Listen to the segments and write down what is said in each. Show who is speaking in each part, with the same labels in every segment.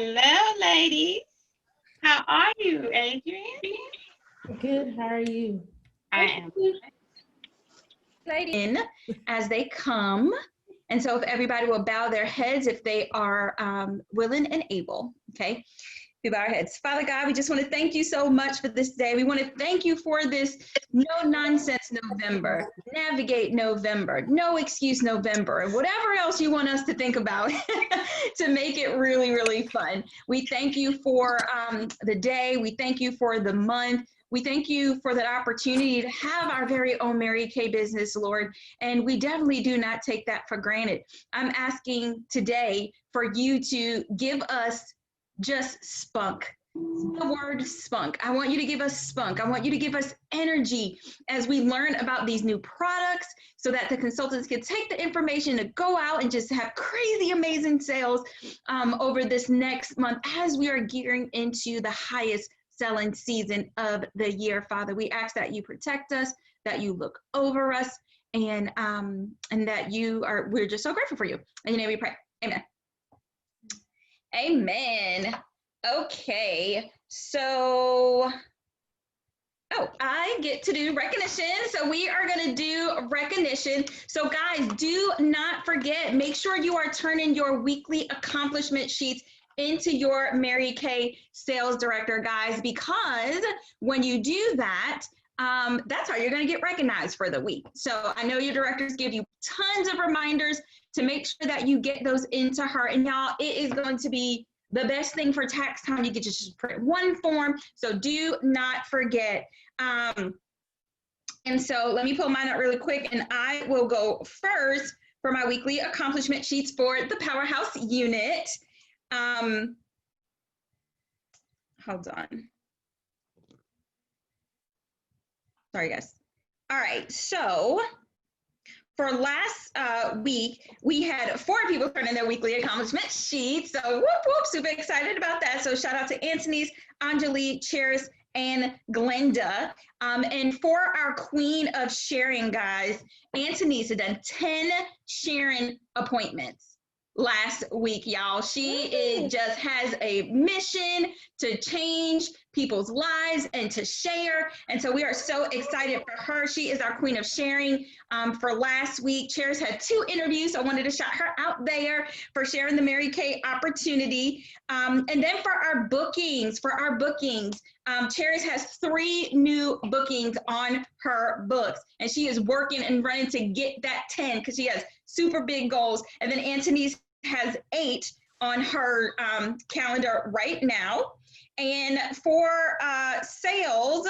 Speaker 1: Hello, ladies. How are you, Adrian?
Speaker 2: Good. How are you?
Speaker 1: I am.
Speaker 3: In as they come. And so if everybody will bow their heads if they are willing and able, okay? We bow our heads. Father God, we just want to thank you so much for this day. We want to thank you for this no-nonsense November, navigate November, no excuse November, and whatever else you want us to think about to make it really, really fun. We thank you for the day. We thank you for the month. We thank you for that opportunity to have our very own Mary Kay business, Lord, and we definitely do not take that for granted. I'm asking today for you to give us just spunk. The word spunk. I want you to give us spunk. I want you to give us energy as we learn about these new products so that the consultants can take the information to go out and just have crazy, amazing sales over this next month as we are gearing into the highest selling season of the year. Father, we ask that you protect us, that you look over us, and that we're just so grateful for you. In your name we pray. Amen. Amen. Okay, so, I get to do recognition. So we are going to do recognition. So guys, do not forget, make sure you are turning your weekly accomplishment sheets into your Mary Kay Sales Director, guys, because when you do that, that's how you're going to get recognized for the week. So I know your directors give you tons of reminders to make sure that you get those into her. And y'all, it is going to be the best thing for tax time. You can just print one form. So do not forget. And so let me pull mine out really quick, and I will go first for my weekly accomplishment sheets for the Powerhouse unit. Hold on. Sorry, guys. All right, so for last week, we had 4 people turn in their weekly accomplishment sheets. So whoop, whoop, super excited about that. So shout out to Anthony's, Anjali, Cheris, and Glenda. And for our queen of sharing, guys, Anthony's had done 10 sharing appointments last week, y'all. She just has a mission to change people's lives and to share. And so we are so excited for her. She is our queen of sharing. For last week, Cheris had 2 interviews. So I wanted to shout her out there for sharing the Mary Kay opportunity. And then for our bookings, Cheris has 3 new bookings on her books. And she is working and running to get that 10 because she has super big goals. And then Anthony's has 8 on her calendar right now. And for sales,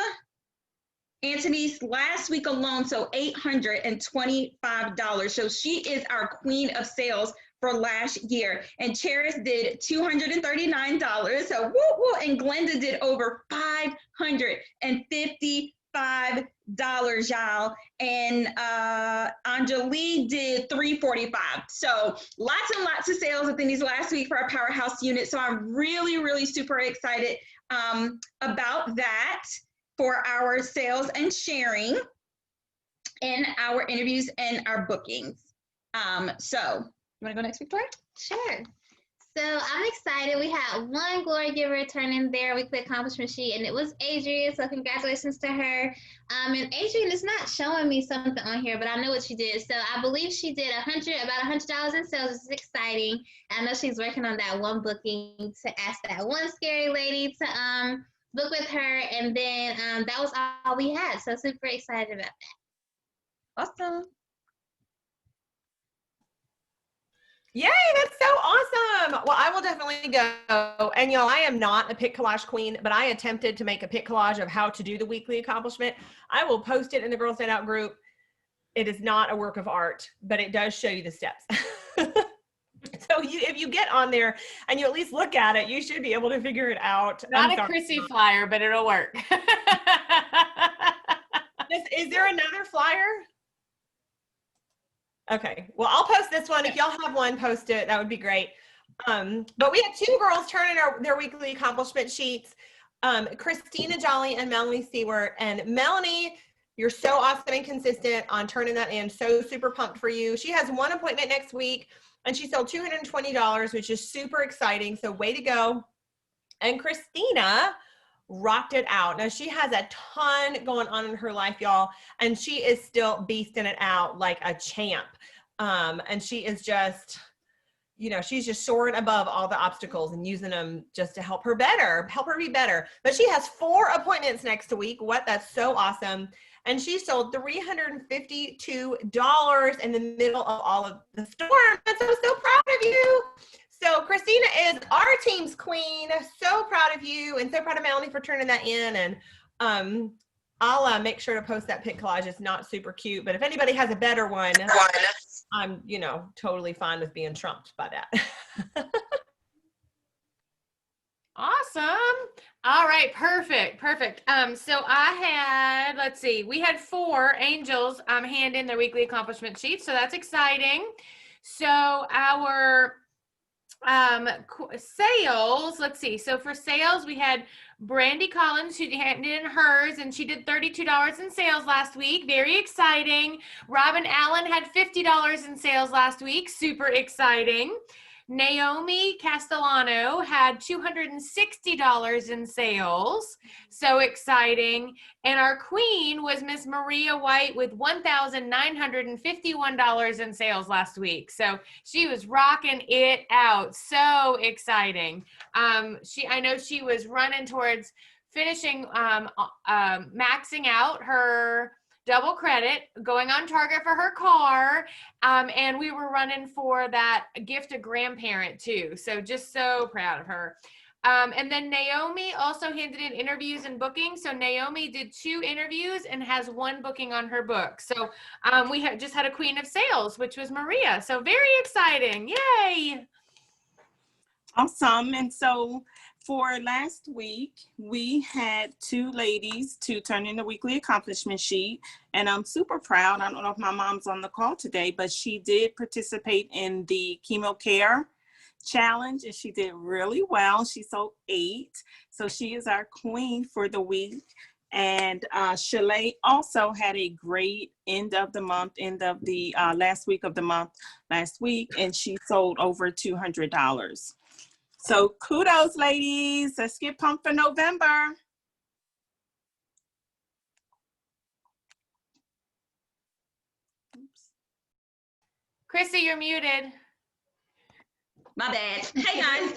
Speaker 3: Anthony's last week alone, so $825. So she is our queen of sales for last year. And Cheris did $239. So woo woo. And Glenda did over $555, y'all. And Anjali did $345. So lots and lots of sales within these last week for our Powerhouse unit. So I'm really, really super excited about that for our sales and sharing and our interviews and our bookings. So you want to go next, Victoria?
Speaker 4: Sure. So I'm excited. We had 1 glory giver turn in their weekly accomplishment sheet, and it was Adrian. So congratulations to her. And Adrian is not showing me something on here, but I know what she did. So I believe she did about $100 in sales, which is exciting. I know she's working on that 1 booking to ask that 1 scary lady to book with her, and then that was all we had. So super excited about that.
Speaker 3: Awesome.
Speaker 5: Yay, that's so awesome. Well, I will definitely go. And y'all, I am not a pic collage queen, but I attempted to make a pic collage of how to do the weekly accomplishment. I will post it in the Girls Night Out group. It is not a work of art, but it does show you the steps. So if you get on there and you at least look at it, you should be able to figure it out.
Speaker 2: Not a Chrissy flyer, but it'll work.
Speaker 5: Is there another flyer? Okay, well, I'll post this one. If y'all have one, post it. That would be great. But we had 2 girls turn in their weekly accomplishment sheets, Christina Jolly and Melanie Seward. And Melanie, you're so awesome and consistent on turning that in. So super pumped for you. She has 1 appointment next week. and she sold $220, which is super exciting. So way to go. And Christina rocked it out. Now she has a ton going on in her life, y'all, and she is still beasting it out like a champ. And she is just, you know, she's just soaring above all the obstacles and using them just to help her be better. But she has 4 appointments next week. That's so awesome. And she sold $352 in the middle of all of the storm. And so proud of you. So Christina is our team's queen. So proud of you, and so proud of Melanie for turning that in. And I'll make sure to post that pic collage. It's not super cute, but if anybody has a better one, I'm, you know, totally fine with being trumped by that.
Speaker 2: Awesome. All right, perfect. So I had, let's see, we had 4 angels hand in their weekly accomplishment sheets, so that's exciting. So our sales, let's see. So for sales, we had Brandy Collins, she handed in hers, and she did $32 in sales last week. Very exciting. Robin Allen had $50 in sales last week. Super exciting. Naomi Castellano had $260 in sales. So exciting. And our queen was Miss Maria White with $1,951 in sales last week. So she was rocking it out. So exciting. I know she was running towards finishing, maxing out her double credit, going on target for her car, and we were running for that gift to grandparent too. So just so proud of her. And then Naomi also handed in interviews and bookings. So Naomi did 2 interviews and has 1 booking on her book. So we just had a queen of sales, which was Maria. So very exciting. Yay.
Speaker 6: Awesome. And so for last week, we had 2 ladies to turn in the weekly accomplishment sheet, and I'm super proud. I don't know if my mom's on the call today, but she did participate in the chemo care challenge, and she did really well. She sold 8, so she is our queen for the week. And Shalay also had a great end of the last week of the month last week, and she sold over $200. So kudos, ladies. Let's get pumped for November. Oops.
Speaker 2: Chrissy, you're muted.
Speaker 3: My bad. Hey guys.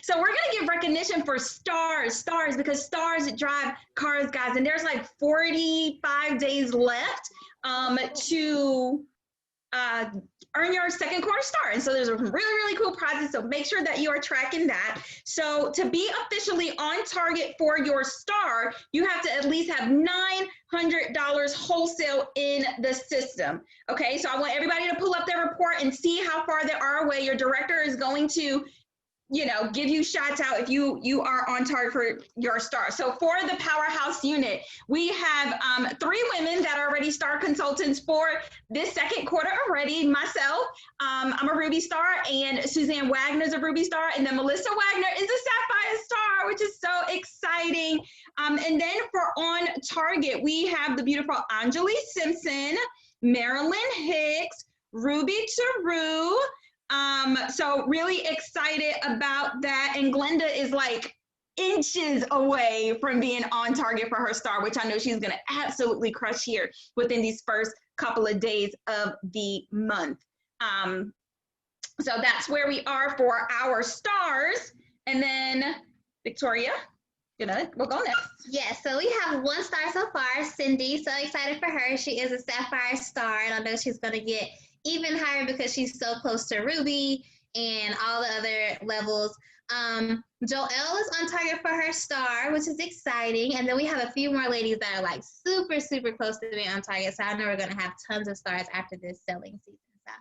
Speaker 3: So we're gonna give recognition for stars because stars drive cars, guys, and there's like 45 days left to earn your second quarter star. And so there's a really cool prizes. So make sure that you are tracking that. So to be officially on target for your star, you have to at least have $900 wholesale in the system. Okay, so I want everybody to pull up their report and see how far they are away. Your director is going to, you know, give you shots out if you are on target for your star. So for the Powerhouse unit, we have 3 women that are already star consultants for this second quarter already. Myself, I'm a Ruby star, and Suzanne Wagner's a Ruby star, and then Melissa Wagner is a Sapphire star, which is so exciting. And then for on target, we have the beautiful Anjali Simpson, Marilyn Hicks, Ruby Taru. So really excited about that. And Glenda is like inches away from being on target for her star, which I know she's going to absolutely crush here within these first couple of days of the month. So that's where we are for our stars. And then Victoria, we'll go next.
Speaker 4: Yes, so we have 1 star so far, Cindy. So excited for her. She is a Sapphire star, and I know she's going to get even higher because she's so close to Ruby and all the other levels. Joelle is on target for her star, which is exciting. And then we have a few more ladies that are like super close to being on target. So I know we're going to have tons of stars after this selling season. So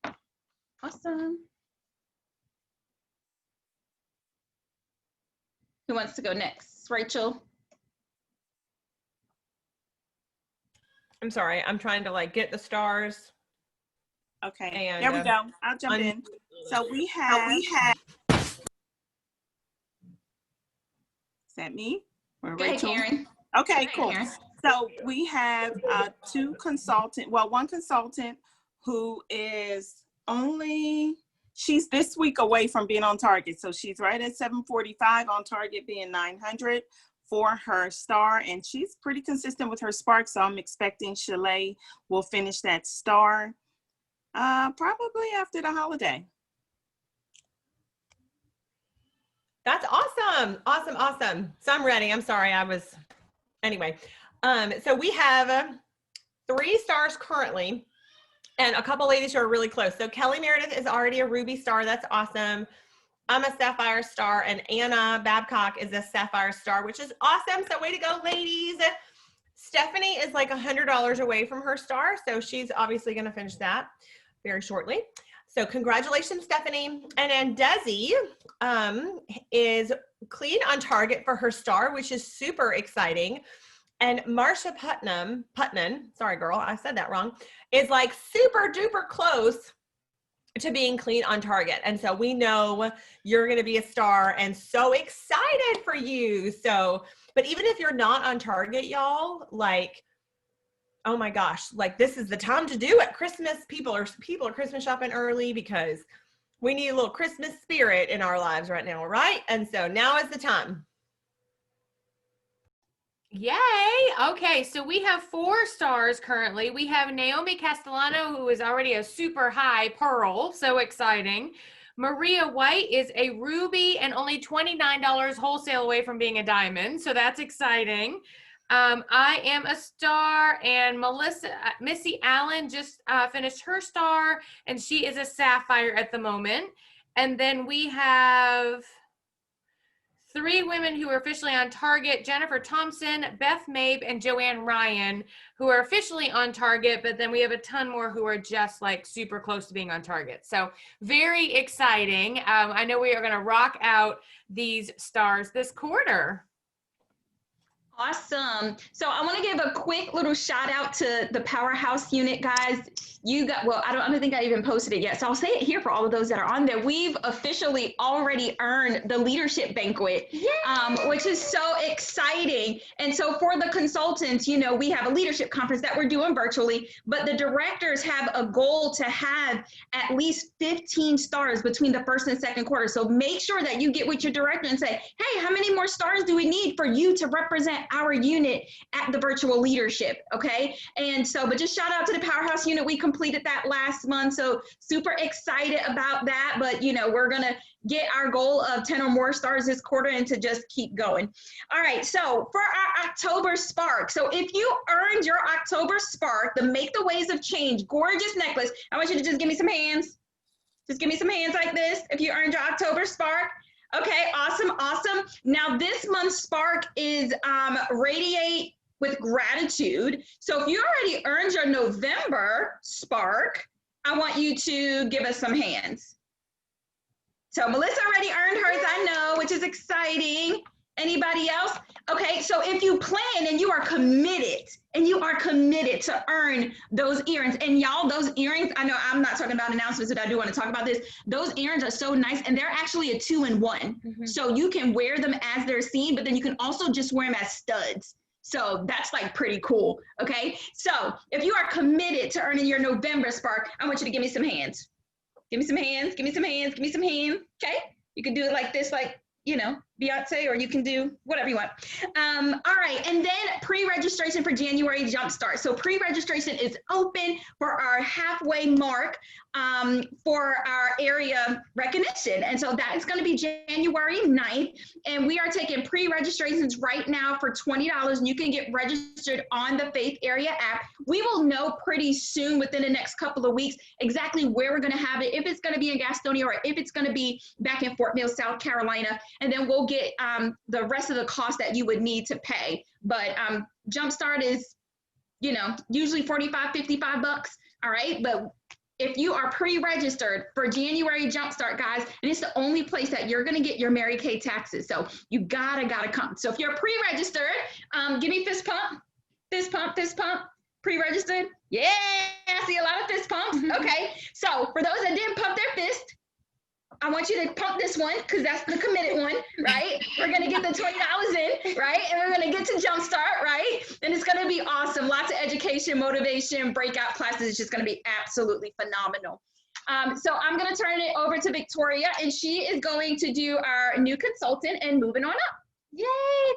Speaker 4: I'm excited.
Speaker 3: Awesome. Who wants to go next? Rachel?
Speaker 5: I'm sorry. I'm trying to like get the stars.
Speaker 6: Okay,
Speaker 5: And,
Speaker 6: there we go. I'll jump in. So we have. Is that me? Or
Speaker 3: Go ahead,
Speaker 6: Rachel?
Speaker 3: Karen.
Speaker 6: Okay,
Speaker 3: Go
Speaker 6: cool.
Speaker 3: ahead, Karen.
Speaker 6: So we have 2 consultant. Well, one consultant who is she's this week away from being on target. So she's right at 745 on target, being 900 for her star. And she's pretty consistent with her spark. So I'm expecting Shalay will finish that star probably after the holiday.
Speaker 5: That's awesome. Awesome. Awesome. So I'm ready. I'm sorry. Anyway. So we have 3 stars currently and a couple ladies who are really close. So Kelly Meredith is already a ruby star. That's awesome. I'm a sapphire star, and Anna Babcock is a sapphire star, which is awesome. So way to go, ladies. Stephanie is like $100 away from her star. So she's obviously going to finish that very shortly. So congratulations, Stephanie. And then Desi is clean on target for her star, which is super exciting. And Marsha Putnam, sorry girl, I said that wrong, is like super duper close to being clean on target. And so we know you're going to be a star and so excited for you. So, but even if you're not on target, y'all, like, oh my gosh, like this is the time to do it. Christmas, people are Christmas shopping early because we need a little Christmas spirit in our lives right now, right? And so now is the time.
Speaker 2: Yay. Okay, so we have 4 stars currently. We have Naomi Castellano, who is already a super high pearl. So exciting. Maria White is a ruby and only $29 wholesale away from being a diamond. So that's exciting. I am a star, and Missy Allen just finished her star, and she is a sapphire at the moment. And then we have 3 women who are officially on target: Jennifer Thompson, Beth Mabe, and Joanne Ryan, who are officially on target, but then we have a ton more who are just like super close to being on target. So very exciting. I know we are going to rock out these stars this quarter.
Speaker 3: Awesome. So I want to give a quick little shout out to the Powerhouse unit, guys. You got, well, I don't think I even posted it yet. So I'll say it here for all of those that are on there. We've officially already earned the leadership banquet, which is so exciting. And so for the consultants, you know, we have a leadership conference that we're doing virtually, but the directors have a goal to have at least 15 stars between the first and second quarter. So make sure that you get with your director and say, hey, how many more stars do we need for you to represent our unit at the virtual leadership? Okay. And so, but just shout out to the Powerhouse unit. We completed that last month. So super excited about that. But, you know, we're going to get our goal of 10 or more stars this quarter and to just keep going. All right. So for our October Spark. So if you earned your October Spark, the Make the Ways of Change gorgeous necklace, I want you to just give me some hands. Just give me some hands like this if you earned your October Spark. Okay, awesome, awesome. Now this month's Spark is Radiate with Gratitude. So if you already earned your November Spark, I want you to give us some hands. So Melissa already earned hers, I know, which is exciting. Anybody else? Okay, so if you plan and you are committed to earn those earrings, and y'all, those earrings, I know I'm not talking about announcements, but I do want to talk about this. Those earrings are so nice, and they're actually a 2-in-1. Mm-hmm. So you can wear them as they're seen, but then you can also just wear them as studs. So that's like pretty cool, okay? So if you are committed to earning your November Spark, I want you to give me some hands. Give me some hands, give me some hands, give me some hands, okay? You can do it like this, like, you know, Beyonce, or you can do whatever you want. All right, and then pre-registration for January Jumpstart. So pre-registration is open for our halfway mark for our area recognition. And so that is going to be January 9th. And we are taking pre-registrations right now for $20, and you can get registered on the Faith Area app. We will know pretty soon, within the next couple of weeks, exactly where we're going to have it, if it's going to be in Gastonia or if it's going to be back in Fort Mill, South Carolina. And then we'll get the rest of the cost that you would need to pay. But Jumpstart is, you know, usually $45, $55. All right. But if you are pre-registered for January Jumpstart, guys, and it's the only place that you're going to get your Mary Kay taxes. So you gotta come. So if you're pre-registered, give me fist pump, fist pump, fist pump. Pre-registered. Yeah. I see a lot of fist pumps. Okay. So for those that didn't pump their fist, I want you to pump this one because that's the committed one, right? We're going to get the $20 in, right? And we're going to get to Jumpstart, right? And it's going to be awesome. Lots of education, motivation, breakout classes. It's just going to be absolutely phenomenal. So I'm going to turn it over to Victoria, and she is going to do our new consultant and moving on up.
Speaker 4: Yay!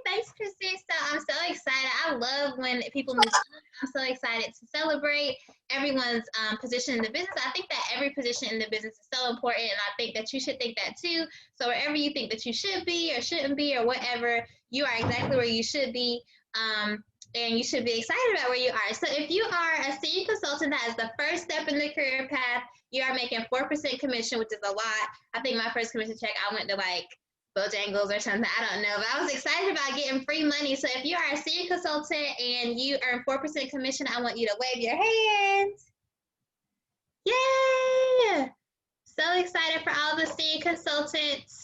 Speaker 4: Thanks, Christy. So I'm so excited. I love when people move on. I'm so excited to celebrate everyone's position in the business. I think that every position in the business is so important, and I think that you should think that too. So wherever you think that you should be or shouldn't be or whatever, you are exactly where you should be. And you should be excited about where you are. So if you are a senior consultant, that is the first step in the career path. You are making 4% commission, which is a lot. I think my first commission check, I went to like Bojangles or something. I don't know, but I was excited about getting free money. So if you are a senior consultant and you earn 4% commission, I want you to wave your hands. Yay! So excited for all the senior consultants.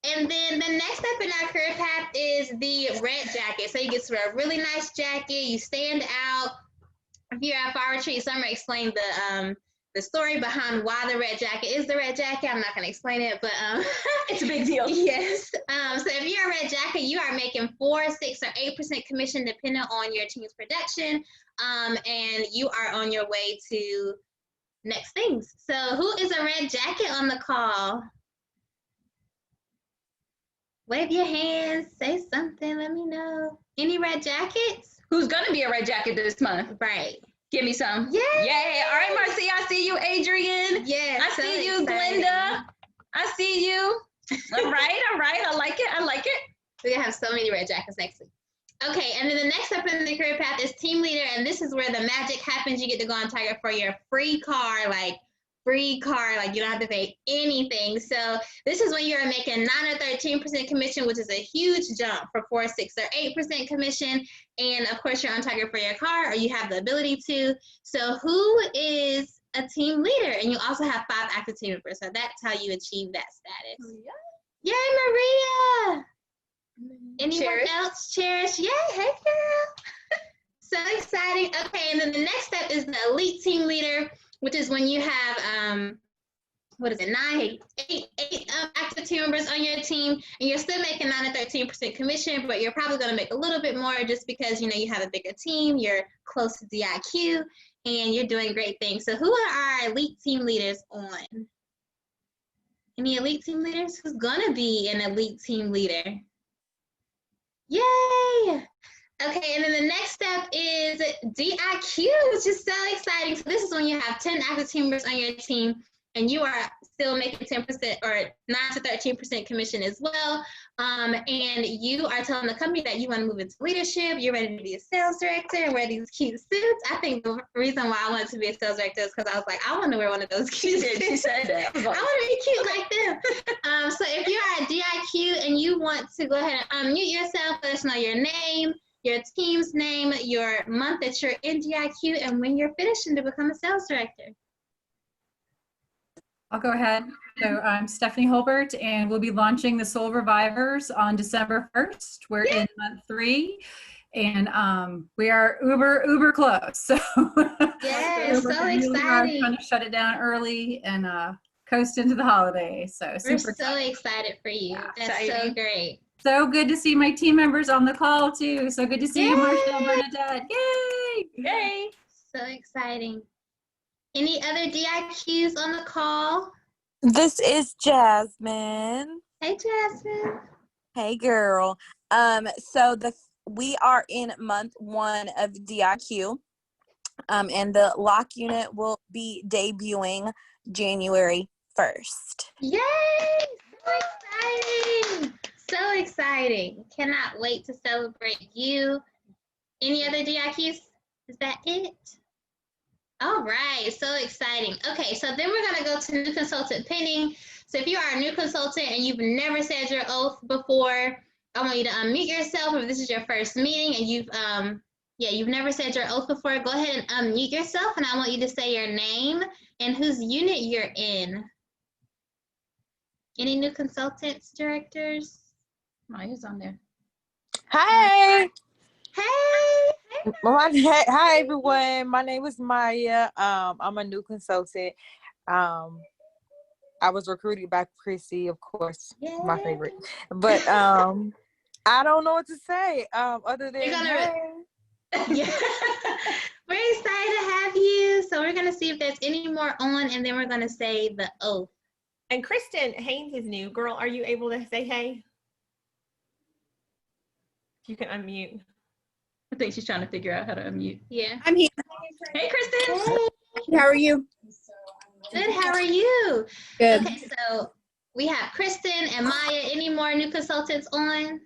Speaker 4: And then the next step in our career path is the red jacket. So you get to wear a really nice jacket. You stand out. If you're at Fire Retreat, Summer explained the story behind why the red jacket is the red jacket. I'm not going to explain it, but
Speaker 3: It's a big deal.
Speaker 4: yes. So if you're a red jacket, you are making 4, 6, or 8% commission depending on your team's production, and you are on your way to next things. So who is a red jacket on the call? Wave your hands, say something, let me know. Any red jackets?
Speaker 3: Who's going to be a red jacket this month?
Speaker 4: Right.
Speaker 3: Give me some.
Speaker 4: Yay!
Speaker 3: Yay. All right, Marcy, I see you, Adrian.
Speaker 4: Yeah.
Speaker 3: I see you, Glenda. I see you. All right. I like it.
Speaker 4: We're gonna have so many red jackets next week. Okay, and then the next step in the career path is team leader, and this is where the magic happens. You get to go on Tiger for your free car, like you don't have to pay anything. So this is when you're making 9 or 13% commission, which is a huge jump for 4, 6, or 8% commission. And of course, you're on Tiger for your car, or you have the ability to. So who is a team leader? And you also have 5 active team members. So that's how you achieve that status. Yay, Maria! Anyone else? Cherish? Yay, hey girl. So exciting. Okay, and then the next step is the elite team leader, which is when you have 8 active team members on your team, and you're still making 9 or 13% commission, but you're probably going to make a little bit more just because you have a bigger team, you're close to DIQ, and you're doing great things. So who are our elite team leaders on? Any elite team leaders? Who's going to be an elite team leader? Yay! Okay, and then the next step is DIQ, which is so exciting. So this is when you have 10 active team members on your team, and you are still making 10% or 9 to 13% commission as well. And you are telling the company that you want to move into leadership, you're ready to be a sales director and wear these cute suits. I think the reason why I wanted to be a sales director is because I was like, I want to wear one of those cute suits.
Speaker 3: She said that.
Speaker 4: I want to be cute like them. So if you're at DIQ and you want to go ahead and unmute yourself, let us know your name, your team's name, your month that you're in DIQ, and when you're finishing to become a sales director.
Speaker 7: I'll go ahead. So I'm Stephanie Holbert, and we'll be launching the Soul Revivers on December 1st. We're in month 3, and we are uber close. So
Speaker 4: yeah, so
Speaker 7: really
Speaker 4: exciting.
Speaker 7: Trying to shut it down early and coast into the holidays. So
Speaker 4: We're
Speaker 7: super
Speaker 4: so excited for you.
Speaker 7: Yeah,
Speaker 4: That's so great.
Speaker 7: So good to see my team members on the call too. So good to see you, Marcia and Bernadette. Yay!
Speaker 3: Yay.
Speaker 4: So exciting. Any other DIQs on the call?
Speaker 8: This is Jasmine.
Speaker 4: Hey, Jasmine.
Speaker 8: Hey, girl. We are in month 1 of DIQ, and the lock unit will be debuting January 1st.
Speaker 4: Yay! So exciting. So exciting. Cannot wait to celebrate you. Any other DIQs? Is that it? All right, so exciting. Okay, so then we're gonna go to new consultant pinning. So if you are a new consultant and you've never said your oath before, I want you to unmute yourself. If this is your first meeting and you've never said your oath before, go ahead and unmute yourself, and I want you to say your name and whose unit you're in. Any new consultants, directors?
Speaker 3: Maya's on there.
Speaker 8: Hi.
Speaker 4: Hey.
Speaker 8: Hi, everyone. My name is Maya. I'm a new consultant. I was recruited by Chrissy, of course, my favorite. But I don't know what to say other than
Speaker 4: Yeah. We're excited to have you. So we're gonna see if there's any more on, and then we're gonna say the oath.
Speaker 5: And Kristen Haynes is new. Girl, are you able to say hey? If you can unmute.
Speaker 3: I think she's trying to figure out how to unmute.
Speaker 4: Yeah.
Speaker 9: I'm here.
Speaker 3: Hey, Kristen.
Speaker 4: Hey.
Speaker 9: How are you?
Speaker 4: Good. How are you?
Speaker 9: Good.
Speaker 4: Okay, so we have Kristen and Maya. Any more new consultants on?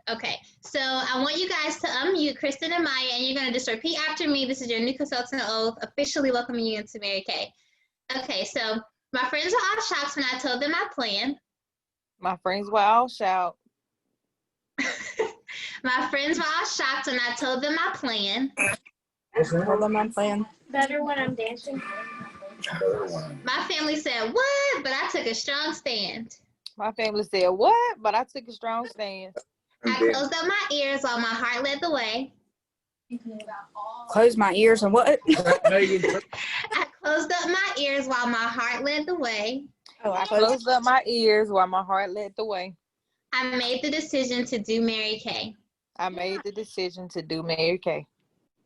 Speaker 4: Okay, so I want you guys to unmute Kristen and Maya, and you're going to just repeat after me. This is your new consultant oath, officially welcoming you into Mary Kay. Okay, so my friends were all shocked when I told them my plan.
Speaker 8: My friends will all shout.
Speaker 4: My friends were all shocked when I told them my plan.
Speaker 9: Hold on, my plan.
Speaker 4: Better when I'm dancing. My family said, what? But I took a strong stand.
Speaker 8: My family said, what? But I took a strong stand.
Speaker 4: I closed up my ears while my heart led the way.
Speaker 9: Close my ears and what?
Speaker 4: I closed up my ears while my heart led the way.
Speaker 9: Oh, I
Speaker 8: Closed up my ears while my heart led the way.
Speaker 4: I made the decision to do Mary Kay.
Speaker 8: I made the decision to do Mary Kay.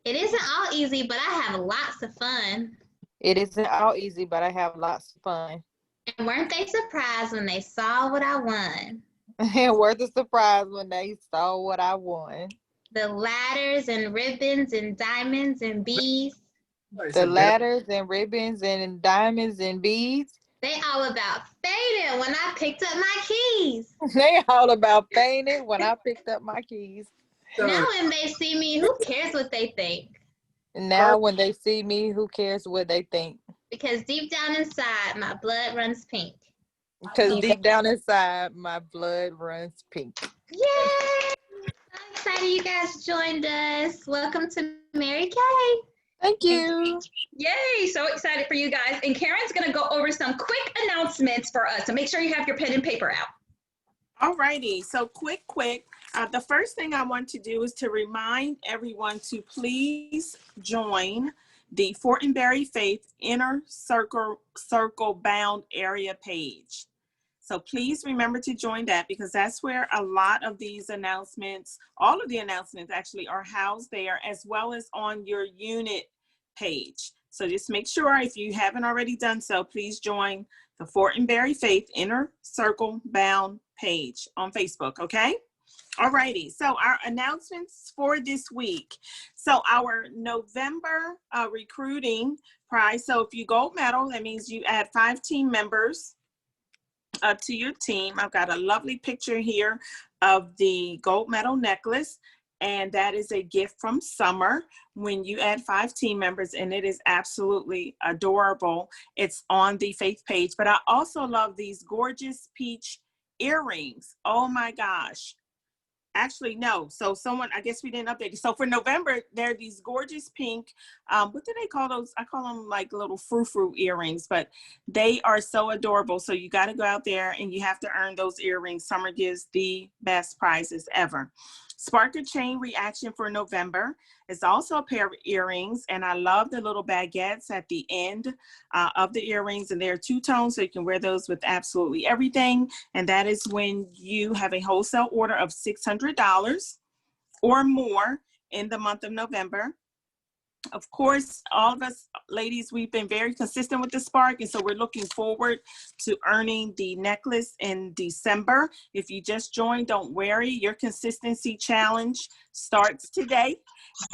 Speaker 4: It isn't all easy, but I have lots of fun.
Speaker 8: It isn't all easy, but I have lots of fun.
Speaker 4: And weren't they surprised when they saw what I won?
Speaker 8: And were the surprise when they saw what I won.
Speaker 4: The ladders and ribbons and diamonds and beads.
Speaker 8: The ladders and ribbons and diamonds and beads.
Speaker 4: They all about faded when I picked up my keys.
Speaker 8: They all about fainting when I picked up my keys.
Speaker 4: Now when they see me, who cares what they think?
Speaker 8: And now when they see me, who cares what they think?
Speaker 4: Because deep down inside, my blood runs pink.
Speaker 8: Because deep down inside, my blood runs pink.
Speaker 4: Yay! I'm excited you guys joined us. Welcome to Mary Kay.
Speaker 8: Thank you.
Speaker 3: Yay, so excited for you guys. And Karen's gonna go over some quick announcements for us. So make sure you have your pen and paper out.
Speaker 6: Alrighty, so quick. The first thing I want to do is to remind everyone to please join the Fortenberry Faith Inner Circle Bound Area page. So please remember to join that, because that's where a lot of these announcements, all of the announcements actually, are housed there, as well as on your unit page. So just make sure, if you haven't already done so, please join the Fortenberry Faith Inner Circle Bound page on Facebook, okay? Alrighty, so our announcements for this week. So our November recruiting prize, so if you gold medal, that means you add 5 team members to your team. I've got a lovely picture here of the gold medal necklace, and that is a gift from Summer when you add 5 team members, and it is absolutely adorable. It's on the Faith page, but I also love these gorgeous peach earrings. Oh my gosh. Actually, no. So someone, I guess we didn't update it. So for November, there are these gorgeous pink, what do they call those? I call them like little frou-frou earrings, but they are so adorable. So you got to go out there and you have to earn those earrings. Summer gives the best prizes ever. Sparker Chain Reaction for November is also a pair of earrings, and I love the little baguettes at the end of the earrings, and they're 2 tones, so you can wear those with absolutely everything. And that is when you have a wholesale order of $600 or more in the month of November. Of course, all of us ladies, we've been very consistent with the Spark, and so we're looking forward to earning the necklace in December. If you just joined, don't worry. Your consistency challenge starts today,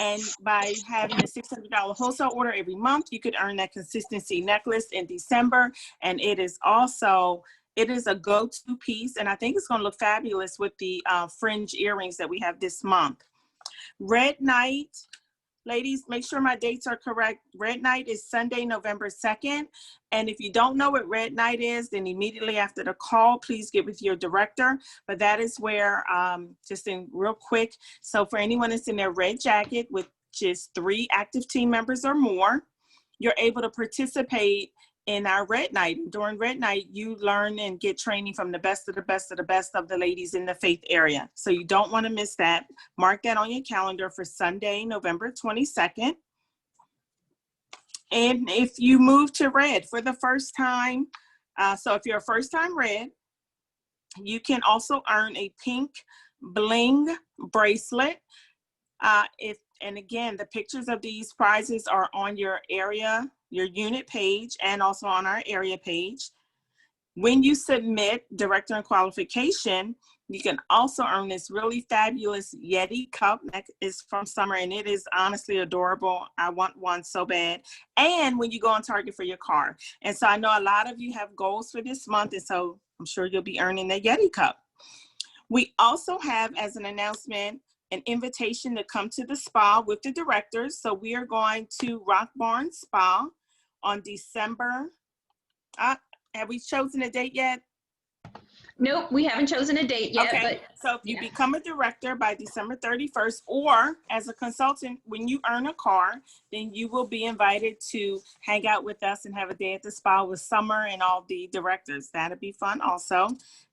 Speaker 6: and by having a $600 wholesale order every month, you could earn that consistency necklace in December. And it is also, it is a go-to piece, and I think it's going to look fabulous with the fringe earrings that we have this month. Red Night. Ladies, make sure my dates are correct. Red Night is Sunday, November 2nd. And if you don't know what Red Night is, then immediately after the call, please get with your director. But that is where, just in real quick, so for anyone that's in their red jacket with just 3 active team members or more, you're able to participate in our Red Night. During Red Night, you learn and get training from the best of the best of the best of the ladies in the Faith area. So you don't want to miss that. Mark that on your calendar for Sunday, November 22nd. And if you move to red for the first time, so if you're a first time red, you can also earn a pink bling bracelet. And again, the pictures of these prizes are on your unit page, and also on our area page. When you submit director and qualification, you can also earn this really fabulous Yeti cup that is from Summer, and it is honestly adorable. I want one so bad. And when you go on Target for your car. And so I know a lot of you have goals for this month, and so I'm sure you'll be earning the Yeti cup. We also have, as an announcement, an invitation to come to the spa with the directors. So we are going to Rock Barn Spa on December. Have we chosen a date yet?
Speaker 3: Nope, we haven't chosen a date yet.
Speaker 6: Okay,
Speaker 3: But
Speaker 6: so if you become a director by December 31st, or as a consultant, when you earn a car, then you will be invited to hang out with us and have a day at the spa with Summer and all the directors. That'll be fun also.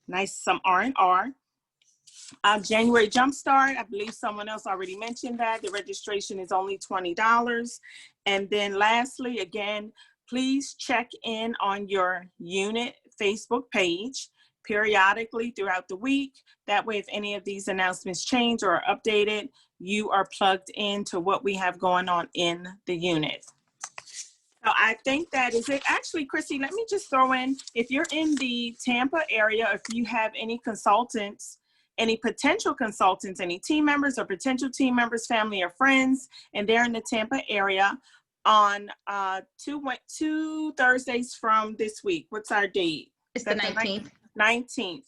Speaker 6: Nice, some R&R. January Jumpstart, I believe someone else already mentioned that. The registration is only $20. And then lastly, again, please check in on your unit Facebook page periodically throughout the week. That way, if any of these announcements change or are updated, you are plugged into what we have going on in the unit. So I think that is it. Actually, Chrissy, let me just throw in, if you're in the Tampa area, if you have any consultants, any potential consultants, any team members or potential team members, family or friends, and they're in the Tampa area, on two Thursdays from this week. What's our date?
Speaker 3: it's the 19th.
Speaker 6: 19th.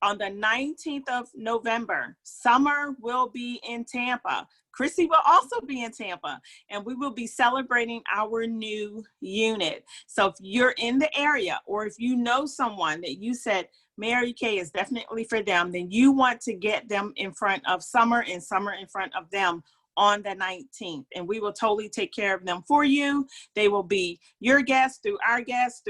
Speaker 6: On the 19th of November, Summer will be in Tampa. Chrissy will also be in Tampa, and we will be celebrating our new unit. So if you're in the area, or if you know someone that you said Mary Kay is definitely for them, then you want to get them in front of Summer and Summer in front of them on the 19th, and we will totally take care of them for you. They will be your guests through our guests,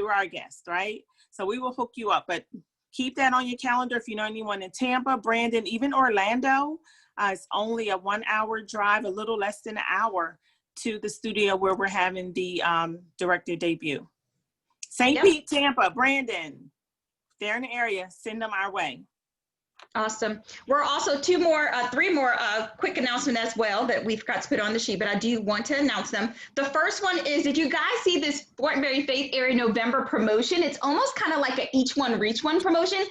Speaker 6: right? So we will hook you up, but keep that on your calendar. If you know anyone in Tampa, Brandon, even Orlando, it's only a 1 hour drive, a little less than an hour to the studio where we're having the director debut. St. Pete, Tampa, Brandon, if they're in the area, send them our way.
Speaker 3: Awesome. We're also three more quick announcements as well that we forgot to put on the sheet, but I do want to announce them. The first one is, did you guys see this Thornton Faith Area November promotion? It's almost kind of like a each one reach one promotion.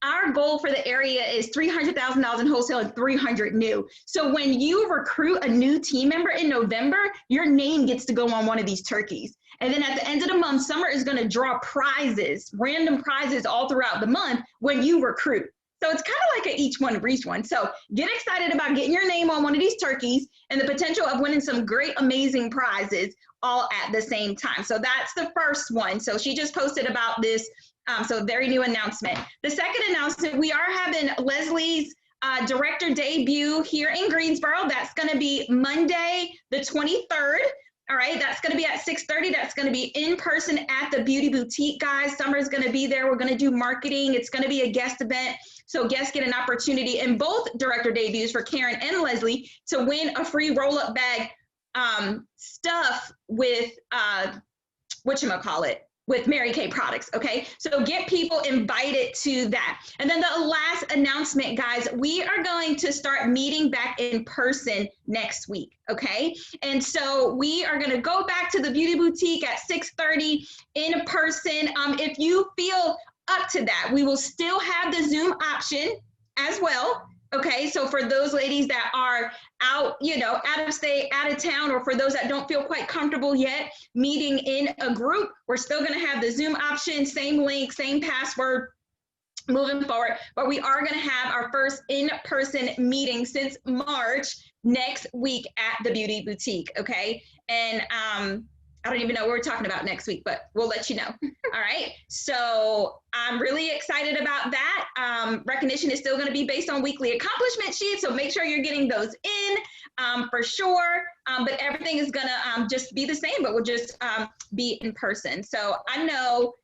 Speaker 3: Our goal for the area is $300,000 in wholesale and 300 new. So when you recruit a new team member in November, your name gets to go on one of these turkeys. And then at the end of the month, Summer is going to draw prizes, random prizes all throughout the month when you recruit. So it's kind of like a each one reach one. So get excited about getting your name on one of these turkeys and the potential of winning some great, amazing prizes all at the same time. So that's the first one. So she just posted about this. So very new announcement. The second announcement, we are having Leslie's director debut here in Greensboro. That's going to be Monday, the 23rd. All right, that's going to be at 6:30. That's going to be in person at the Beauty Boutique, guys. Summer's going to be there. We're going to do marketing. It's going to be a guest event. So guests get an opportunity in both director debuts for Karen and Leslie to win a free roll-up bag stuff with, whatchamacallit, with Mary Kay products, okay? So get people invited to that. And then the last announcement, guys, we are going to start meeting back in person next week, okay? And so we are gonna go back to the Beauty Boutique at 6:30 in person. If you feel up to that, we will still have the Zoom option as well. Okay, so for those ladies that are out, out of state, out of town, or for those that don't feel quite comfortable yet meeting in a group, we're still going to have the Zoom option, same link, same password moving forward. But we are going to have our first in-person meeting since March next week at the Beauty Boutique. Okay, and I don't even know what we're talking about next week, but we'll let you know. All right. So I'm really excited about that. Recognition is still going to be based on weekly accomplishment sheets. So make sure you're getting those in for sure. But everything is going to just be the same, but we'll just be in person. So I know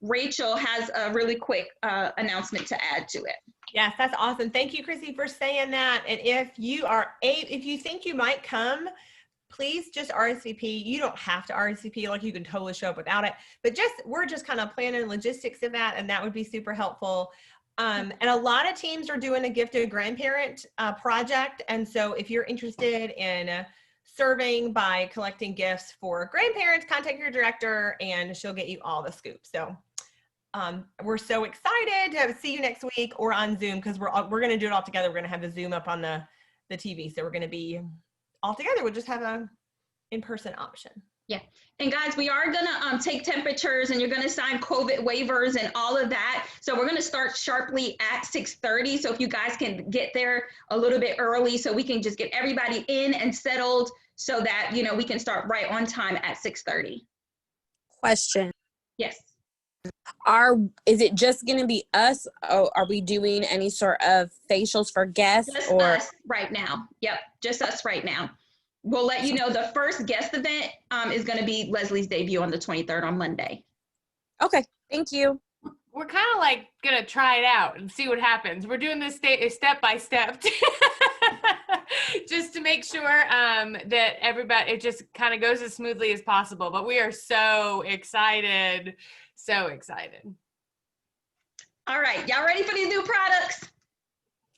Speaker 3: Rachel has a really quick announcement to add to it.
Speaker 5: Yes, that's awesome. Thank you, Chrissy, for saying that. And if you think you might come, please just RSVP. You don't have to RSVP, like you can totally show up without it, but we're just kind of planning logistics of that, and that would be super helpful. And a lot of teams are doing a gifted grandparent project. And so if you're interested in serving by collecting gifts for grandparents, contact your director and she'll get you all the scoop. So we're so excited to see you next week or on Zoom, because we're going to do it all together. We're going to have the Zoom up on the TV. So we're going to be all together. We'll just have a in-person option.
Speaker 3: Yeah. And guys, we are going to take temperatures and you're going to sign COVID waivers and all of that. So we're going to start sharply at 6:30. So if you guys can get there a little bit early so we can just get everybody in and settled so that, you know, we can start right on time at 6:30.
Speaker 9: Question.
Speaker 3: Yes.
Speaker 9: Is it just going to be us? Or are we doing any sort of facials for guests?
Speaker 3: Just
Speaker 9: or
Speaker 3: us right now. Yep. Just us right now. We'll let you know the first guest event is going to be Leslie's debut on the 23rd on Monday.
Speaker 9: Okay. Thank you.
Speaker 2: We're kind of like going to try it out and see what happens. We're doing this step by step just to make sure that everybody, it just kind of goes as smoothly as possible. But we are so excited. So excited.
Speaker 3: All right. Y'all ready for these new products?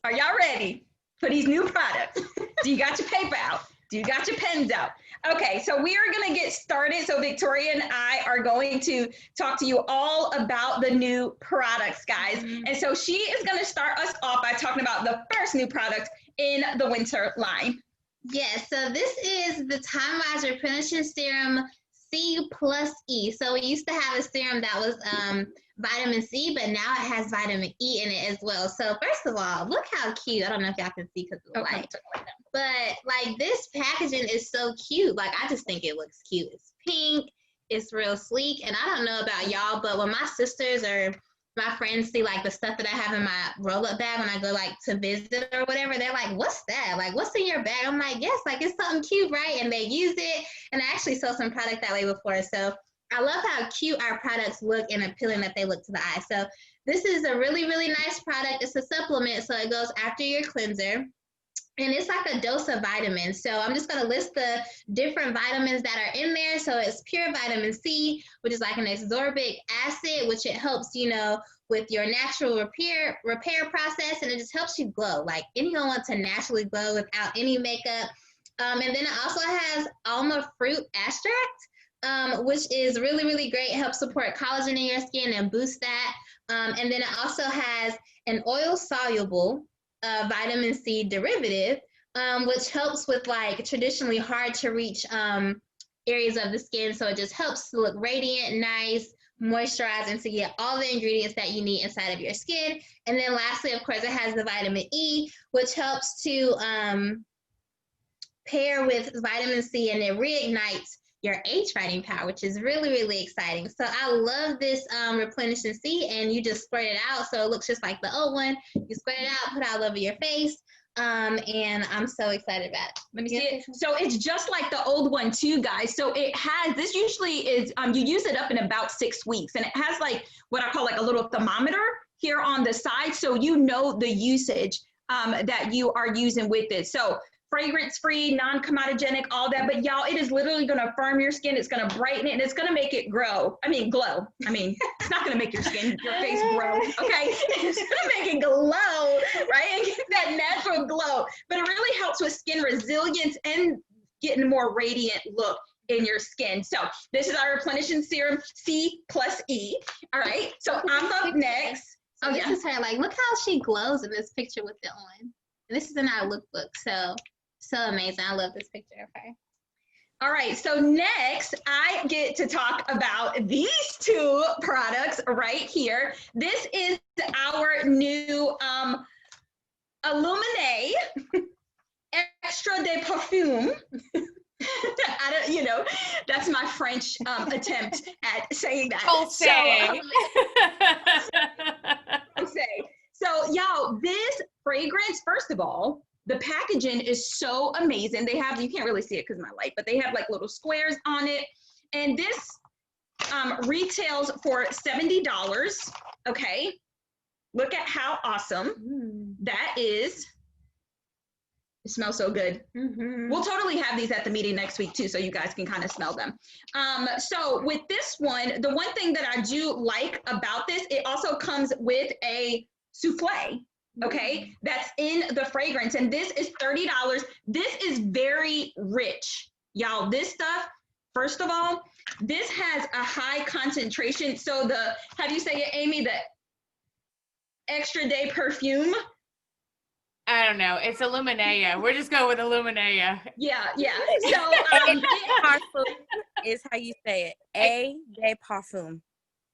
Speaker 3: Are y'all ready for these new products? Do you got your paper out? Do you got your pens out? Okay, so we are going to get started. So Victoria and I are going to talk to you all about the new products, guys. And so she is going to start us off by talking about the first new product in the winter line.
Speaker 4: Yes, so this is the Time-Wise Replenishing Serum C plus E. So we used to have a serum that was vitamin C, but now it has vitamin E in it as well. So first of all, look how cute. I don't know if y'all can see because of the light. But like this packaging is so cute. Like I just think it looks cute. It's pink, it's real sleek. And I don't know about y'all, but when my sisters or my friends see like the stuff that I have in my roll-up bag when I go like to visit or whatever, they're like, what's that? Like, what's in your bag? I'm like, yes, like it's something cute, right? And they use it. And I actually saw some product that way before. So I love how cute our products look and appealing that they look to the eye. So this is a really, really nice product. It's a supplement, so it goes after your cleanser. And it's like a dose of vitamins. So I'm just going to list the different vitamins that are in there. So it's pure vitamin C, which is like an ascorbic acid, which it helps, you know, with your natural repair process. And it just helps you glow. Like anyone wants to naturally glow without any makeup. And then it also has alma fruit extract, which is really, really great. It helps support collagen in your skin and boost that. And then it also has an oil-soluble vitamin C derivative, which helps with like traditionally hard to reach areas of the skin. So it just helps to look radiant, nice, moisturized, and to get all the ingredients that you need inside of your skin. And then lastly, of course, it has the vitamin E, which helps to pair with vitamin C, and it reignites your age-fighting power, which is really, really exciting. So I love this replenishing C, and you just squirt it out. So it looks just like the old one. You squirt it out, put it all over your face. And I'm so excited about it.
Speaker 3: Let me see it. So it's just like the old one too, guys. So it has, this usually is, you use it up in about 6 weeks, and it has like what I call like a little thermometer here on the side. So you know the usage that you are using with it. So fragrance-free, non-comedogenic, all that. But y'all, it is literally going to firm your skin. It's going to brighten it, and it's going to make it glow. It's not going to make your face grow, okay? It's going to make it glow, right? And get that natural glow. But it really helps with skin resilience and getting a more radiant look in your skin. So this is our replenishing serum C plus E. All right. So I'm up next.
Speaker 4: So this is her. Like, look how she glows in this picture with it on. And this is in our lookbook. So amazing. I love this picture of her.
Speaker 3: All right, so next I get to talk about these two products right here. This is our new Illumine Extra de Parfum. That's my French attempt at saying that. So y'all, this fragrance, first of all, the packaging is so amazing. They have, you can't really see it because of my light, but they have like little squares on it. And this retails for $70, okay? Look at how awesome that is. It smells so good. We'll totally have these at the meeting next week too, so you guys can kind of smell them. So with this one, the one thing that I do like about this, it also comes with a souffle. Okay, that's in the fragrance, and this is $30. This is very rich, y'all. This stuff, first of all, this has a high concentration. So how do you say it, Amy? The extra day perfume.
Speaker 2: I don't know. It's Illuminea. We're just going with Illuminea.
Speaker 3: Yeah. So
Speaker 9: Parfum is how you say it. A de parfum.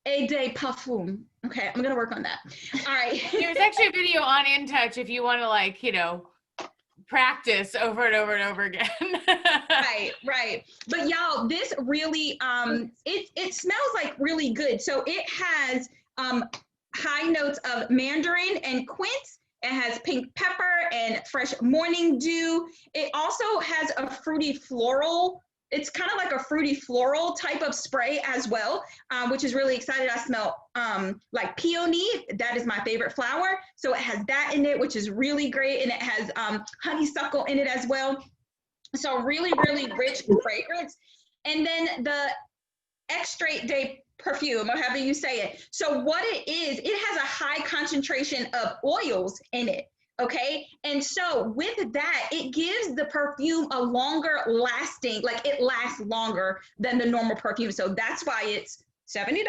Speaker 3: A de parfum. Okay, I'm gonna work on that. All right.
Speaker 2: There's actually a video on In Touch if you want to, like, you know, practice over and over and over again.
Speaker 3: Right. But y'all, this really it smells like really good. So it has high notes of mandarin and quince. It has pink pepper and fresh morning dew. It also has a fruity floral. It's kind of like a fruity floral type of spray as well, which is really excited. I smell like peony. That is my favorite flower. So it has that in it, which is really great. And it has honeysuckle in it as well. So really, really rich fragrance. And then the extrait de perfume, or however you say it. So what it is, it has a high concentration of oils in it. Okay. And so with that, it gives the perfume a longer lasting, like it lasts longer than the normal perfume. So that's why it's $70.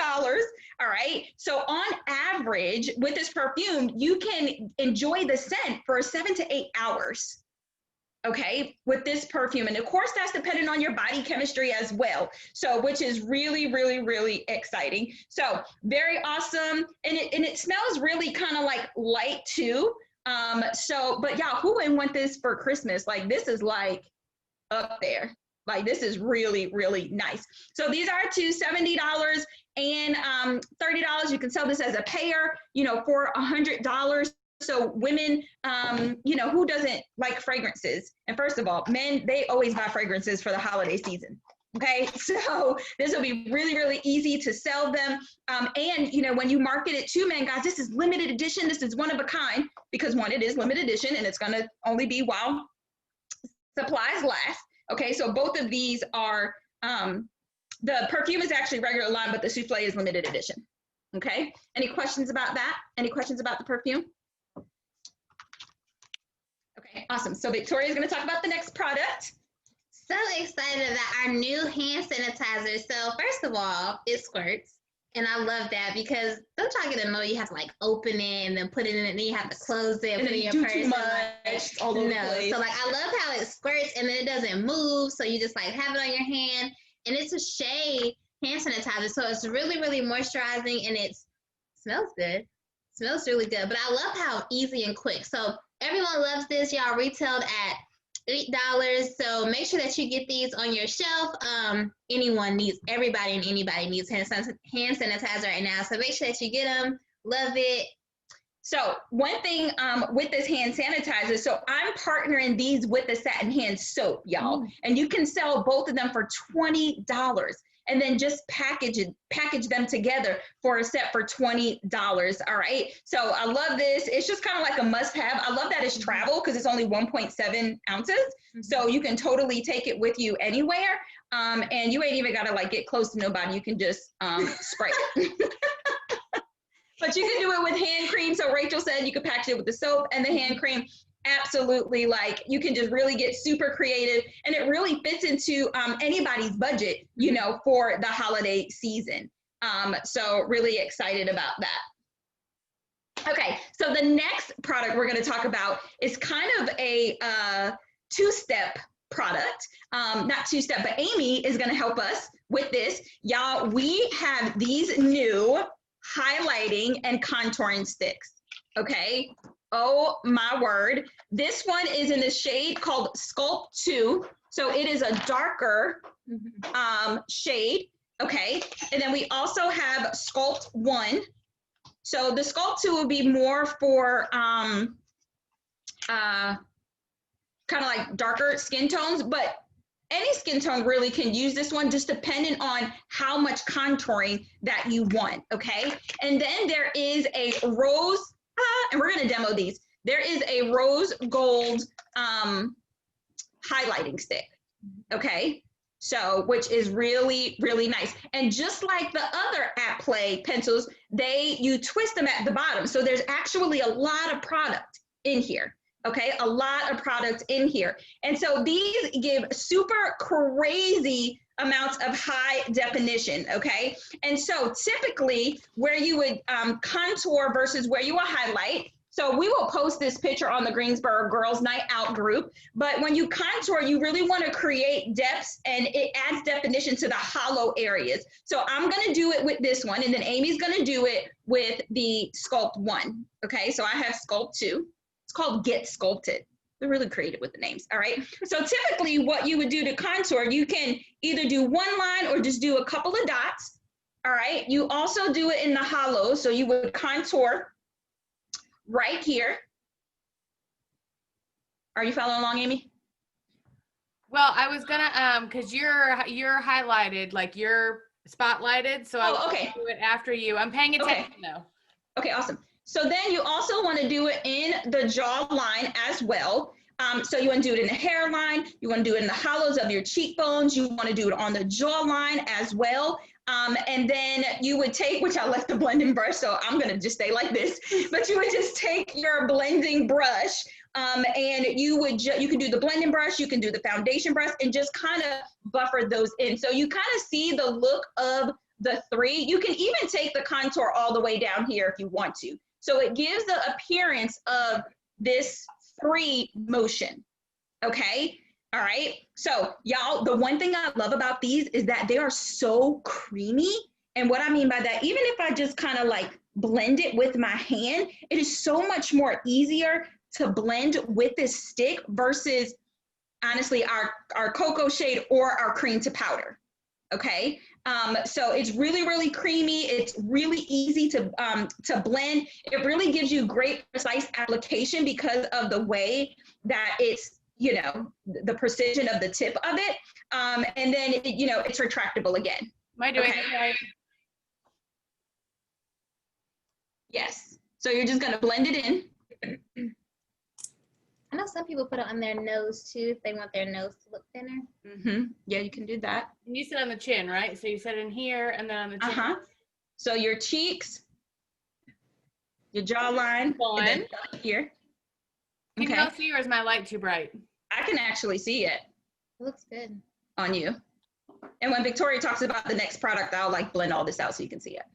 Speaker 3: All right. So on average with this perfume, you can enjoy the scent for 7 to 8 hours. Okay, with this perfume. And of course, that's dependent on your body chemistry as well. So, which is really, really, really exciting. So very awesome. And it smells really kind of like light too. But y'all, who wouldn't want this for Christmas? Like, this is like up there. Like, this is really, really nice. So these are $70 and $30. You can sell this as a pair, for $100. So women, who doesn't like fragrances? And first of all, men, they always buy fragrances for the holiday season. Okay, so this will be really, really easy to sell them. And, when you market it to men, guys, this is limited edition. This is one of a kind because one, it is limited edition and it's going to only be while supplies last. Okay, so both of these are, the perfume is actually regular line, but the souffle is limited edition. Okay, any questions about that? Any questions about the perfume? Okay, awesome. So Victoria is going to talk about the next product.
Speaker 4: So excited about our new hand sanitizer. So first of all, it squirts. And I love that because don't y'all get annoyed you have to like open it and then put it in it and then you have to close it and put it in your purse.
Speaker 3: Too much all over the place.
Speaker 4: So like I love how it squirts and then it doesn't move. So you just like have it on your hand and it's a shea hand sanitizer. So it's really, really moisturizing and it smells good. It smells really good. But I love how easy and quick. So everyone loves this. Y'all retailed at $8. So make sure that you get these on your shelf. Everybody and anybody needs hand sanitizer right now. So make sure that you get them. Love it.
Speaker 3: So one thing with this hand sanitizer, so I'm partnering these with the Satin Hand soap, y'all. And you can sell both of them for $20. And then just package them together for a set for $20. All right. So I love this. It's just kind of like a must have. I love that it's travel because it's only 1.7 ounces. So you can totally take it with you anywhere. And you ain't even got to like get close to nobody. You can just spray it. But you can do it with hand cream. So Rachel said you could package it with the soap and the hand cream. Absolutely, like you can just really get super creative and it really fits into anybody's budget, for the holiday season. So really excited about that. Okay, so the next product we're going to talk about is kind of a two-step product. Not two-step, but Amy is going to help us with this. Y'all, we have these new highlighting and contouring sticks, okay? Oh my word. This one is in the shade called Sculpt 2. So it is a darker shade, okay? And then we also have Sculpt 1. So the Sculpt 2 will be more for kind of like darker skin tones, but any skin tone really can use this one, just depending on how much contouring that you want, okay? And then there is a rose, and we're going to demo these. There is a rose gold highlighting stick, okay? So, which is really, really nice. And just like the other At Play pencils, you twist them at the bottom. So there's actually a lot of product in here. Okay, a lot of product in here. And so these give super crazy amounts of high definition, okay? And so typically where you would contour versus where you will highlight, so we will post this picture on the Greensboro Girls Night Out group, but when you contour, you really want to create depths and it adds definition to the hollow areas. So I'm going to do it with this one, and then Amy's going to do it with the Sculpt 1, okay? So I have Sculpt 2. It's called Get Sculpted. They're really creative with the names, all right? So typically what you would do to contour, you can either do one line or just do a couple of dots, all right? You also do it in the hollow, so you would contour right here. Are you following along, Amy?
Speaker 2: Well, I was gonna, cause you're highlighted, like you're spotlighted, so I will do it after you. I'm paying attention though.
Speaker 3: Okay, awesome. So then you also want to do it in the jawline as well. So you want to do it in the hairline, you want to do it in the hollows of your cheekbones, you want to do it on the jawline as well. And then you would take, which I left the blending brush, so I'm going to just stay like this, but you would just take your blending brush and you can do the blending brush, you can do the foundation brush, and just kind of buffer those in. So you kind of see the look of the three. You can even take the contour all the way down here if you want to. So it gives the appearance of this free motion, okay? All right, so y'all, the one thing I love about these is that they are so creamy. And what I mean by that, even if I just kind of like blend it with my hand, it is so much more easier to blend with this stick versus, honestly, our cocoa shade or our cream to powder, okay? So it's really, really creamy. It's really easy to blend. It really gives you great precise application because of the way that it's, you know, the precision of the tip of it. And then, you know, it's retractable again.
Speaker 2: Am I doing it right?
Speaker 3: Yes. So you're just going to blend it in.
Speaker 4: I know some people put it on their nose too if they want their nose to look thinner.
Speaker 3: Mm-hmm. Yeah, you can do that.
Speaker 2: And you said on the chin, right? So you said in here and then on the chin.
Speaker 3: So your cheeks, your jawline, and then here.
Speaker 2: Can you all see, or is my light too bright?
Speaker 3: I can actually see it.
Speaker 4: It looks good
Speaker 3: on you. And when Victoria talks about the next product, I'll like blend all this out so you can see it.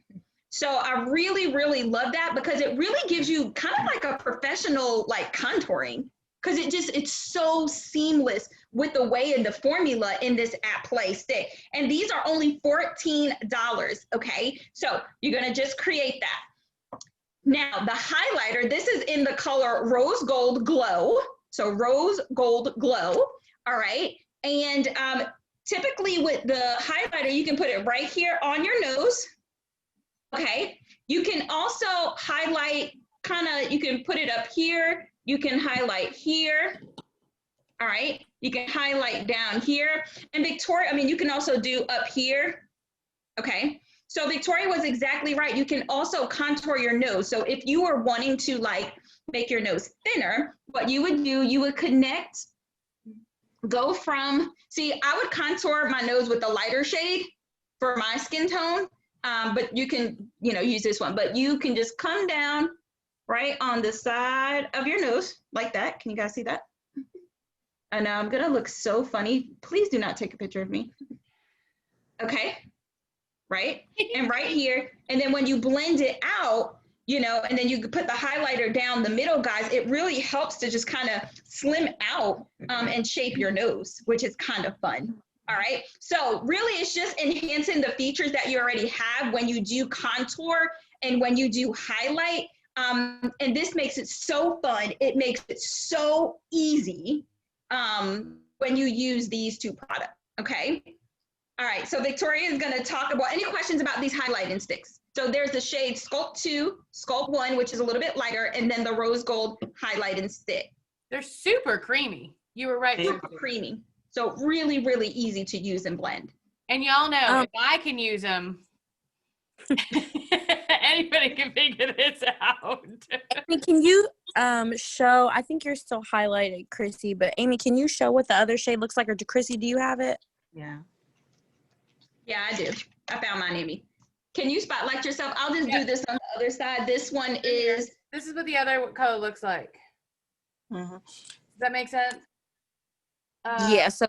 Speaker 3: So I really, really love that because it really gives you kind of like a professional like contouring, because it's so seamless with the way and the formula in this At Play stick. And these are only $14, okay? So you're gonna just create that. Now the highlighter, this is in the color Rose Gold Glow. So Rose Gold Glow, all right? And typically with the highlighter, you can put it right here on your nose, okay? You can also highlight you can put it up here. You can highlight here, all right? You can highlight down here. And Victoria, you can also do up here, okay? So Victoria was exactly right. You can also contour your nose. So if you were wanting to like make your nose thinner, what you would do, you would connect, go from, see, I would contour my nose with the lighter shade for my skin tone, but you can, use this one, but you can just come down right on the side of your nose like that. Can you guys see that? And I'm gonna look so funny. Please do not take a picture of me. Okay, right? And right here, and then when you blend it out, and then you put the highlighter down the middle, guys, it really helps to just kind of slim out and shape your nose, which is kind of fun. All right, so really it's just enhancing the features that you already have when you do contour and when you do highlight. And this makes it so fun. It makes it so easy when you use these two products, okay? All right, so Victoria is gonna talk about any questions about these highlighting sticks. So there's the shade Sculpt 2, Sculpt 1, which is a little bit lighter, and then the Rose Gold highlighting stick.
Speaker 2: They're super creamy. You were right.
Speaker 3: Super creamy. So really, really easy to use and blend.
Speaker 2: And y'all know, if I can use them, anybody can figure this out.
Speaker 9: Amy, can you show, I think you're still highlighted, Chrissy, but Amy, can you show what the other shade looks like? Or Chrissy, do you have it?
Speaker 10: Yeah.
Speaker 3: Yeah, I do. I found mine, Amy. Can you spotlight yourself? I'll just do this on the other side. This one is,
Speaker 2: This is what the other color looks like.
Speaker 6: Mhm.
Speaker 2: Does that make sense?
Speaker 9: Yeah, so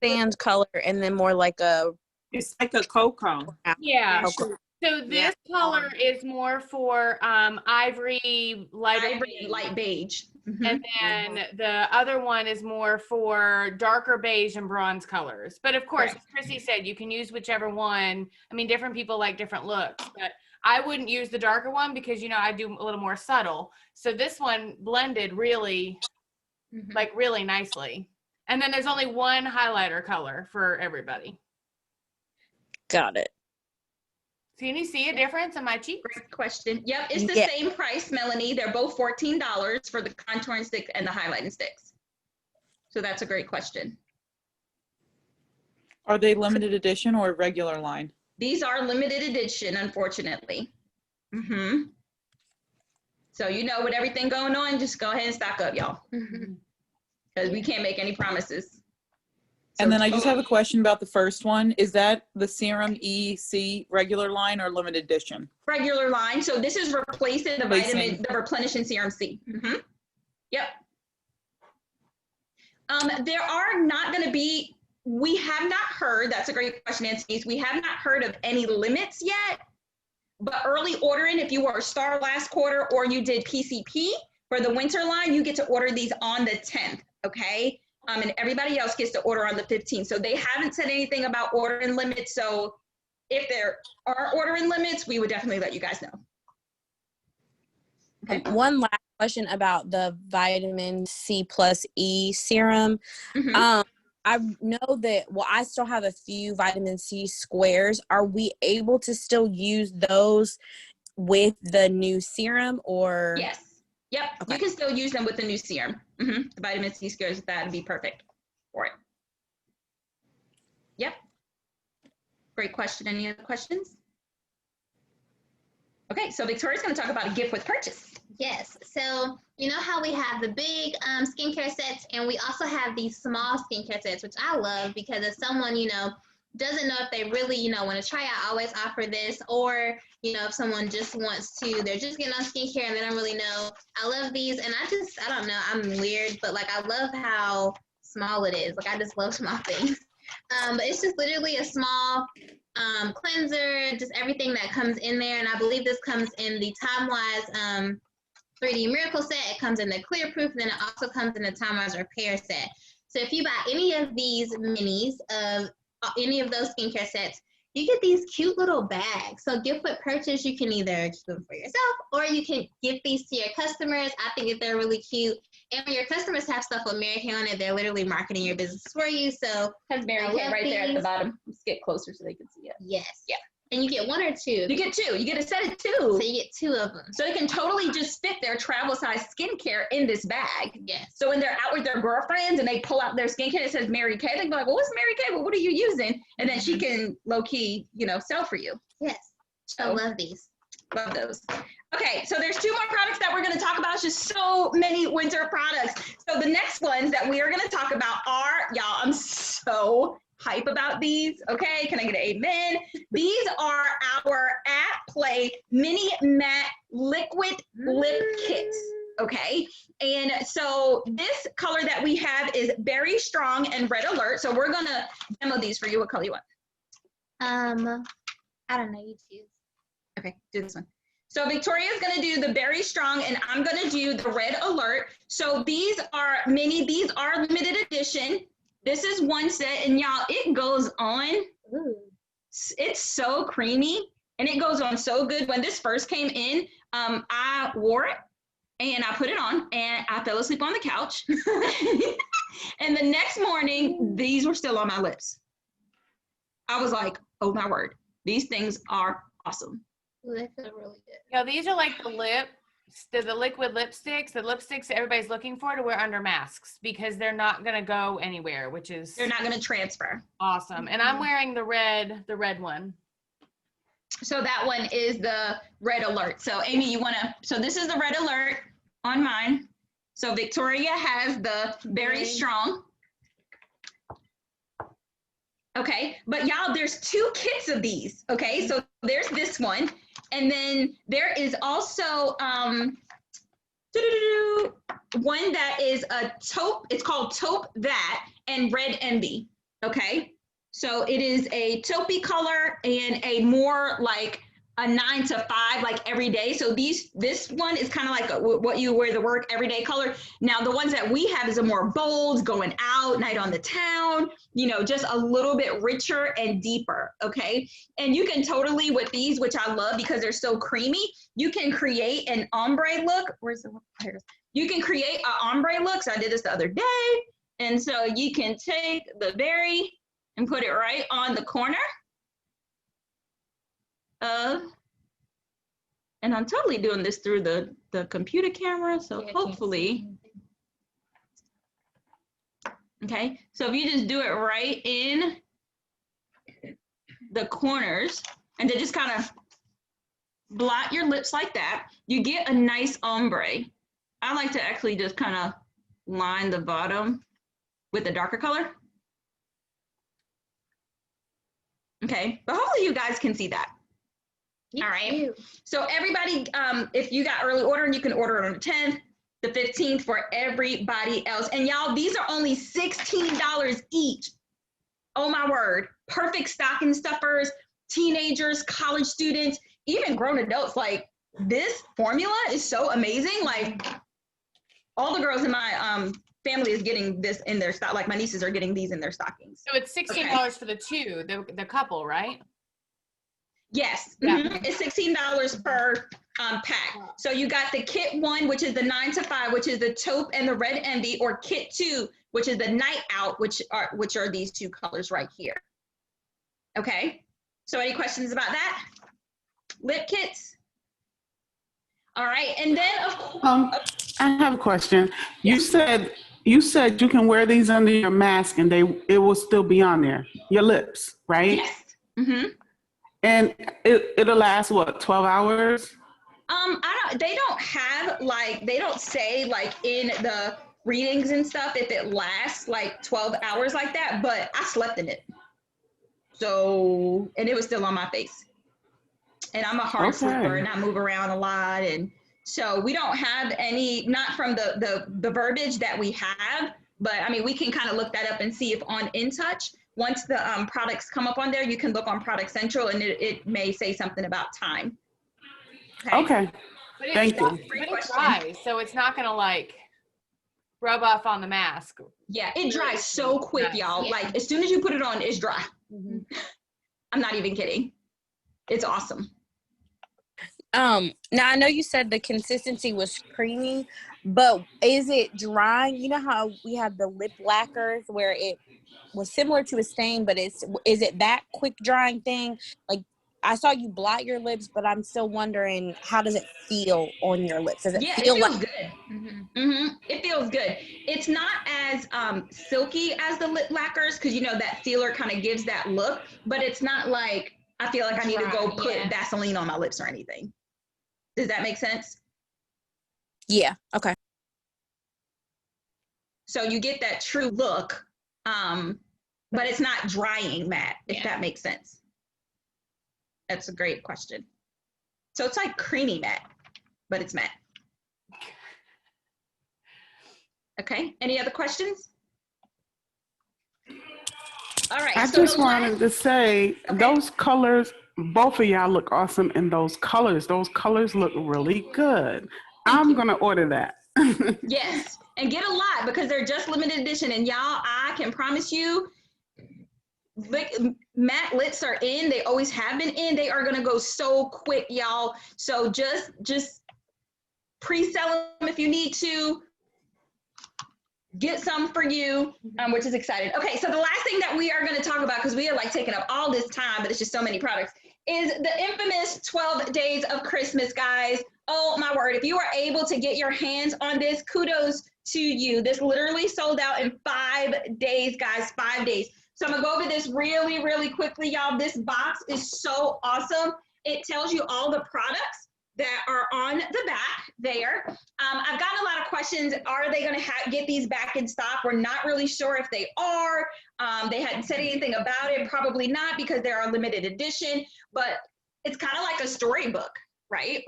Speaker 9: sand color and then more like a
Speaker 6: It's like a cocoa.
Speaker 2: Yeah.
Speaker 9: cocoa.
Speaker 2: So this color is more for ivory, lighter
Speaker 3: ivory and
Speaker 2: beige.
Speaker 3: light beige. Mhm.
Speaker 2: And then the other one is more for darker beige and bronze colors. But of course, as Chrissy said, you can use whichever one. I mean, different people like different looks, but I wouldn't use the darker one because, you know, I do a little more subtle. So this one blended really, like really nicely. And then there's only one highlighter color for everybody.
Speaker 9: Got it.
Speaker 2: Can you see a difference in my cheeks?
Speaker 3: Great question. Yep, it's the
Speaker 9: Yeah.
Speaker 3: same price, Melanie. They're both $14 for the contouring stick and the highlighting sticks. So that's a great question.
Speaker 10: Are they limited edition or regular line?
Speaker 3: These are limited edition, unfortunately. So, you know, with everything going on, just go ahead and stock up, y'all. Because we can't make any promises.
Speaker 10: And then I just have a question about the first one. Is that the Serum EC regular line or limited edition?
Speaker 3: Regular line. So this is replacing the
Speaker 10: Replacing.
Speaker 3: the replenishing Serum C. Yep. There are not going to be, we have not heard, that's a great question, Nancy. We have not heard of any limits yet, but early ordering, if you were a star last quarter or you did PCP for the winter line, you get to order these on the 10th, okay? And everybody else gets to order on the 15th. So they haven't said anything about ordering limits. So if there are ordering limits, we would definitely let you guys know. Okay.
Speaker 9: One last question about the vitamin C plus E serum. I know that, well, I still have a few vitamin C squares. Are we able to still use those with the new serum or?
Speaker 3: Yes. Yep.
Speaker 9: Okay.
Speaker 3: You can still use them with the new serum. The vitamin C squares, that'd be perfect for it. Yep. Great question. Any other questions? Okay, so Victoria's going to talk about a gift with purchase.
Speaker 4: Yes. So you know how we have the big skincare sets, and we also have these small skincare sets, which I love because if someone, you know, doesn't know if they really, you know, want to try out, I always offer this. Or, you know, if someone just wants to, they're just getting on skincare and they don't really know. I love these, and I don't know, I'm weird, but like I love how small it is. Like I just love small things. But it's just literally a small cleanser, just everything that comes in there. And I believe this comes in the Time-Wise 3D Miracle set. It comes in the Clear Proof, and then it also comes in the Time-Wise Repair set. So if you buy any of these minis of any of those skincare sets, you get these cute little bags. So gift with purchase, you can either keep them for yourself or you can give these to your customers. I think that they're really cute. And when your customers have stuff with Mary Kay on it, they're literally marketing your business for you. So
Speaker 3: has Mary Kay right there at the bottom. Let's get closer so they can see it.
Speaker 4: Yes.
Speaker 3: Yeah.
Speaker 4: And you get one or two.
Speaker 3: You get two. You get a set of two.
Speaker 4: So you get two of them.
Speaker 3: So they can totally just fit their travel size skincare in this bag.
Speaker 4: Yes.
Speaker 3: So when they're out with their girlfriends and they pull out their skincare, it says Mary Kay. They can be like, well, what's Mary Kay? Well, what are you using? And then she can low key, you know, sell for you.
Speaker 4: Yes. I love these.
Speaker 3: Love those. Okay, so there's two more products that we're going to talk about. It's just so many winter products. So the next ones that we are going to talk about are, y'all, I'm so hype about these. Okay, can I get an amen? These are our At Play Mini Matte Liquid Lip Kits. Okay, and so this color that we have is Berry Strong and Red Alert. So we're going to demo these for you. What color you want?
Speaker 4: I don't know, you choose.
Speaker 3: Okay, do this one. So Victoria's gonna do the Berry Strong and I'm gonna do the Red Alert. So these are these are limited edition. This is one set and y'all, it goes on.
Speaker 4: Ooh.
Speaker 3: It's so creamy and it goes on so good. When this first came in, I wore it and I put it on and I fell asleep on the couch. And the next morning, these were still on my lips. I was like, oh my word, these things are awesome.
Speaker 4: Ooh, they feel really good.
Speaker 2: Yeah, these are like the liquid lipsticks, the lipsticks that everybody's looking for to wear under masks because they're not gonna go anywhere, which is
Speaker 3: They're not gonna transfer.
Speaker 2: awesome. And I'm wearing the red one.
Speaker 3: So that one is the Red Alert. So Amy, so this is the Red Alert on mine. So Victoria has the Berry Strong. Okay, but y'all, there's 2 kits of these. Okay, so there's this one, and then there is also one that is a taupe. It's called Taupe That and Red Envy. Okay, so it is a taupey color and a more like a 9 to 5, like every day. So this one is kind of like what you wear to work everyday color. Now the ones that we have is a more bold, going out, night on the town, you know, just a little bit richer and deeper. Okay, and you can totally, with these, which I love because they're so creamy, you can create an ombre look. Where's the, here it is. You can create an ombre look. So I did this the other day, and so you can take the berry and put it right on the corner of, and I'm totally doing this through the computer camera, so hopefully, okay, so if you just do it right in the corners and then just kind of blot your lips like that, you get a nice ombre. I like to actually just kind of line the bottom with a darker color. Okay, but hopefully you guys can see that. All right, so everybody, if you got early order, you can order it on the 10th, the 15th for everybody else. And y'all, these are only $16 each. Oh my word, perfect stocking stuffers, teenagers, college students, even grown adults. Like, this formula is so amazing. Like, all the girls in my family is getting this in their stock. Like, my nieces are getting these in their stockings.
Speaker 2: So it's $16 for the 2, the couple, right?
Speaker 3: Yes,
Speaker 2: Yeah.
Speaker 3: It's $16 per pack. So you got the kit 1, which is the 9 to 5, which is the taupe and the red envy, or kit 2, which is the night out, which are these 2 colors right here. Okay, so any questions about that? Lip kits? All right, and then of course,
Speaker 11: I have a question.
Speaker 3: Yes.
Speaker 11: You said you can wear these under your mask and it will still be on there, your lips, right?
Speaker 3: Yes. Mm-hmm.
Speaker 11: And it'll last what, 12 hours?
Speaker 3: They don't have, like, they don't say like in the readings and stuff if it lasts like 12 hours like that, but I slept in it. So, and it was still on my face. And I'm a hard sleeper and I move around a lot. And so we don't have any, not from the verbiage that we have, but I mean, we can kind of look that up and see if on InTouch, once the products come up on there, you can look on Product Central and it may say something about time.
Speaker 11: Okay.
Speaker 2: But
Speaker 11: Thank you.
Speaker 2: But it dries, so it's not gonna like rub off on the mask.
Speaker 3: Yeah, it dries so quick, y'all. Yeah. Like, as soon as you put it on, it's dry. Mm-hmm. I'm not even kidding. It's awesome.
Speaker 9: Now I know you said the consistency was creamy, but is it drying? You know how we have the lip lacquers where it was similar to a stain, but is it that quick drying thing? Like, I saw you blot your lips, but I'm still wondering, how does it feel on your lips? Does it feel
Speaker 3: it feels
Speaker 9: like
Speaker 3: good? Mm-hmm. It feels good. It's not as silky as the lip lacquers, because you know that feeler kind of gives that look, but it's not like I feel like I need to go put Vaseline on my lips or anything. Does that make sense?
Speaker 9: Yeah. Okay.
Speaker 3: So you get that true look, but it's not drying matte, if that makes sense. That's a great question. So it's like creamy matte, but it's matte. Okay, any other questions? All right.
Speaker 11: I just wanted to say, those colors, both of y'all look awesome in those colors. Those colors look really good. I'm going to order that.
Speaker 3: Yes, and get a lot because they're just limited edition. And y'all, I can promise you, matte lips are in. They always have been in. They are going to go so quick, y'all. So just pre-sell them if you need to. Get some for you, which is exciting. Okay, so the last thing that we are going to talk about, because we are like taking up all this time, but it's just so many products, is the infamous 12 Days of Christmas, guys. Oh my word, if you are able to get your hands on this, kudos to you. This literally sold out in 5 days, guys, 5 days. So I'm gonna go over this really, really quickly, y'all. This box is so awesome. It tells you all the products that are on the back there. I've gotten a lot of questions. Are they going to get these back in stock? We're not really sure if they are. They hadn't said anything about it. Probably not, because they are limited edition, but it's kind of like a storybook, right?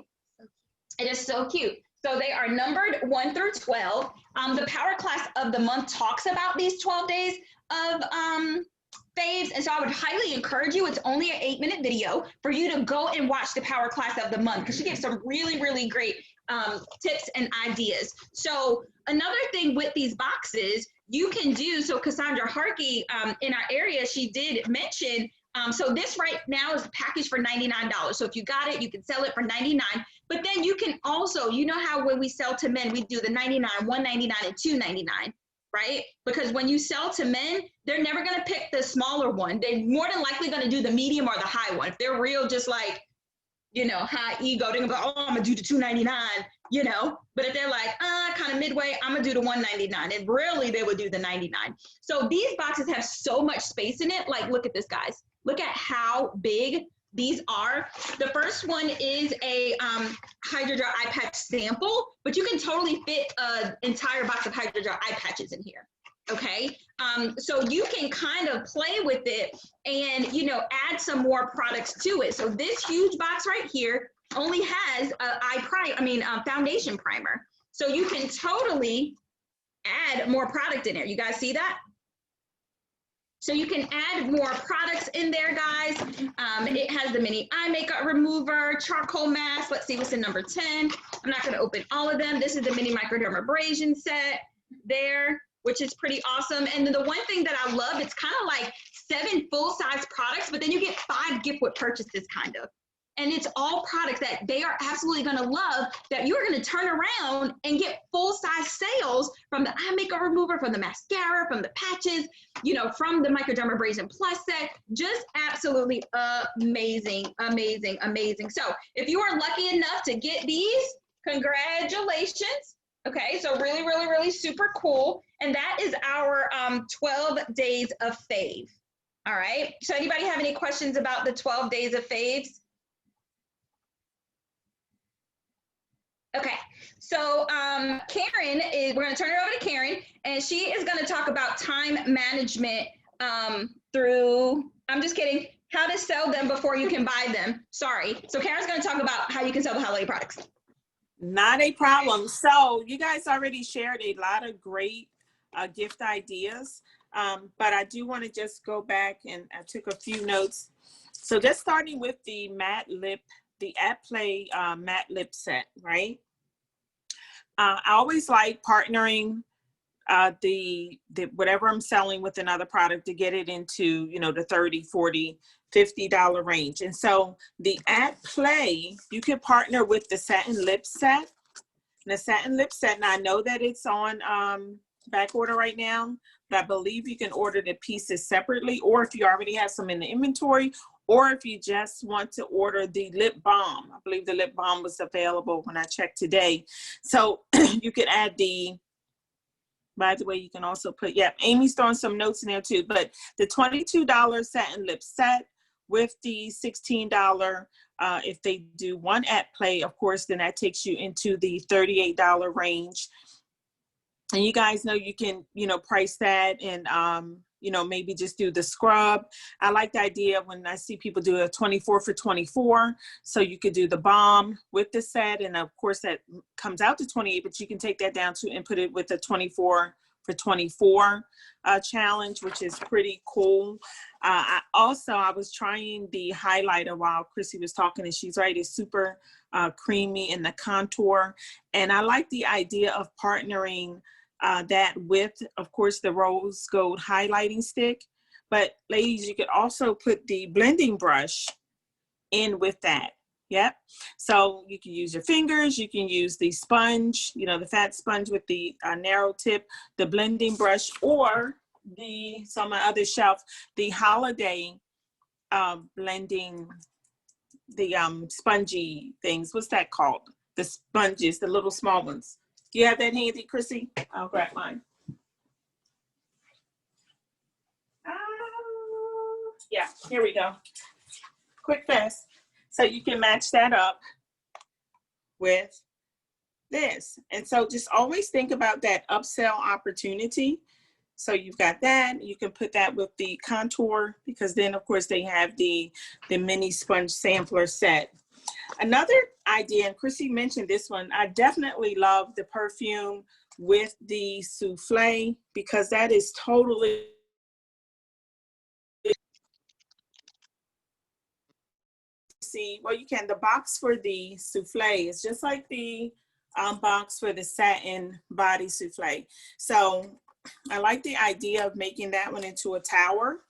Speaker 3: It is so cute. So they are numbered 1 through 12. The Power Class of the Month talks about these 12 days of faves, and so I would highly encourage you. It's only an 8-minute video for you to go and watch the Power Class of the Month, because she gives some really, really great tips and ideas. So another thing with these boxes you can do, so Cassandra Harkey in our area, she did mention, so this right now is packaged for $99. So if you got it, you can sell it for $99. But then you can also, you know how when we sell to men, we do the $99, $199, and $299. Right? Because when you sell to men, they're never going to pick the smaller one. They're more than likely going to do the medium or the high one. If they're real, just like, you know, high ego, they're going to go, oh, I'm going to do the $299, you know. But if they're like, kind of midway, I'm going to do the $199. And really, they would do the $99. So these boxes have so much space in it. Like, look at this, guys. Look at how big these are. The first one is a Hydrogel eye patch sample, but you can totally fit an entire box of Hydrogel eye patches in here. Okay, so you can kind of play with it and, you know, add some more products to it. So this huge box right here only has a foundation primer. So you can totally add more product in there. You guys see that? So you can add more products in there, guys. It has the mini eye makeup remover, charcoal mask. Let's see what's in number 10. I'm not going to open all of them. This is the mini microdermabrasion set there, which is pretty awesome. And then the one thing that I love, it's kind of like 7 full-size products, but then you get 5 gift with purchases, kind of. And it's all products that they are absolutely going to love, that you are going to turn around and get full-size sales from the eye makeup remover, from the mascara, from the patches, you know, from the Microdermabrasion Plus set. Just absolutely amazing, amazing, amazing. So if you are lucky enough to get these, congratulations. Okay, so really, really, really super cool. And that is our 12 days of fave. All right, so anybody have any questions about the 12 days of faves? Okay, so Karen, we're going to turn it over to Karen, and she is going to talk about time management through, I'm just kidding, how to sell them before you can buy them. Sorry. So Karen's going to talk about how you can sell the holiday products.
Speaker 6: Not a problem. So you guys already shared a lot of great gift ideas, but I do want to just go back, and I took a few notes. So just starting with the matte lip, the At Play matte lip set, right? I always like partnering the whatever I'm selling with another product to get it into, you know, the $30, $40, $50 range. And so the At Play, you can partner with the satin lip set. And the satin lip set, and I know that it's on back order right now, but I believe you can order the pieces separately, or if you already have some in the inventory, or if you just want to order the lip balm. I believe the lip balm was available when I checked today. So you could add the, by the way, you can also put, yeah, Amy's throwing some notes in there too, but the $22 satin lip set with the $16, if they do one At Play, of course, then that takes you into the $38 range. And you guys know you can, you know, price that and, you know, maybe just do the scrub. I like the idea when I see people do a 24 for 24. So you could do the balm with the set. And of course that comes out to 28, but you can take that down to and put it with the 24 for 24 challenge, which is pretty cool. I was trying the highlighter while Chrissy was talking, and she's right, it's super creamy in the contour. And I like the idea of partnering that with, of course, the rose gold highlighting stick. But ladies, you could also put the blending brush in with that. Yep. So you can use your fingers, you can use the sponge, you know, the fat sponge with the narrow tip, the blending brush, or the, so on my other shelf, the holiday blending, the spongy things. What's that called? The sponges, the little small ones. Do you have that handy, Chrissy? I'll grab mine. Yeah, here we go. Quick, fast. So you can match that up. with this. And so just always think about that upsell opportunity. So you've got that. You can put that with the contour, because then of course they have the mini sponge sampler set. Another idea, and Chrissy mentioned this one, I definitely love the perfume with the souffle, because that is totally well, you can, the box for the souffle is just like the box for the satin body souffle. So I like the idea of making that one into a tower.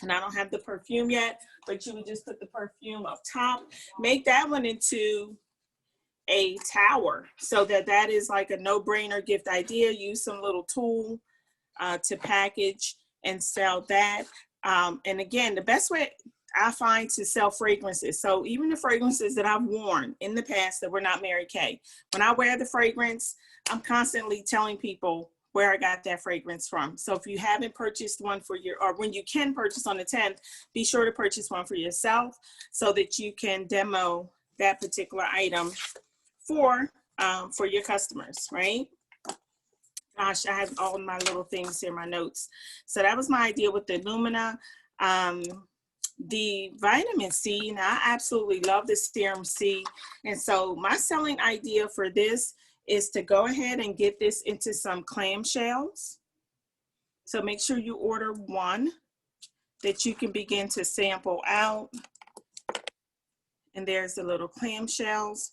Speaker 6: And I don't have the perfume yet, but you would just put the perfume up top, make that one into a tower, so that is like a no-brainer gift idea. Use some little tool to package and sell that. And again, the best way I find to sell fragrances, so even the fragrances that I've worn in the past that were not Mary Kay, when I wear the fragrance, I'm constantly telling people where I got that fragrance from. So if you haven't purchased one for your, or when you can purchase on the 10th, be sure to purchase one for yourself so that you can demo that particular item for your customers, right? Gosh, I have all my little things here, my notes. So that was my idea with the Lumina. The vitamin C, now I absolutely love the Serum C. And so my selling idea for this is to go ahead and get this into some clamshells. So make sure you order one that you can begin to sample out. And there's the little clamshells,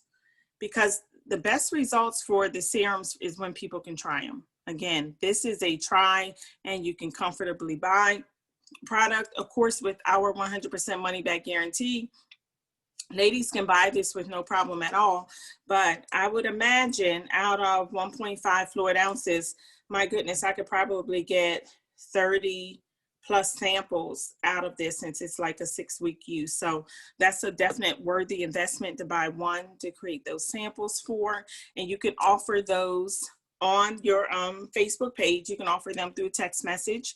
Speaker 6: because the best results for the serums is when people can try them. Again, this is a try and you can comfortably buy product, of course, with our 100% money back guarantee. Ladies can buy this with no problem at all, but I would imagine out of 1.5 fluid ounces, my goodness, I could probably get 30 plus samples out of this, since it's like a 6-week use. So that's a definite worthy investment to buy one to create those samples for. And you can offer those on your Facebook page. You can offer them through text message.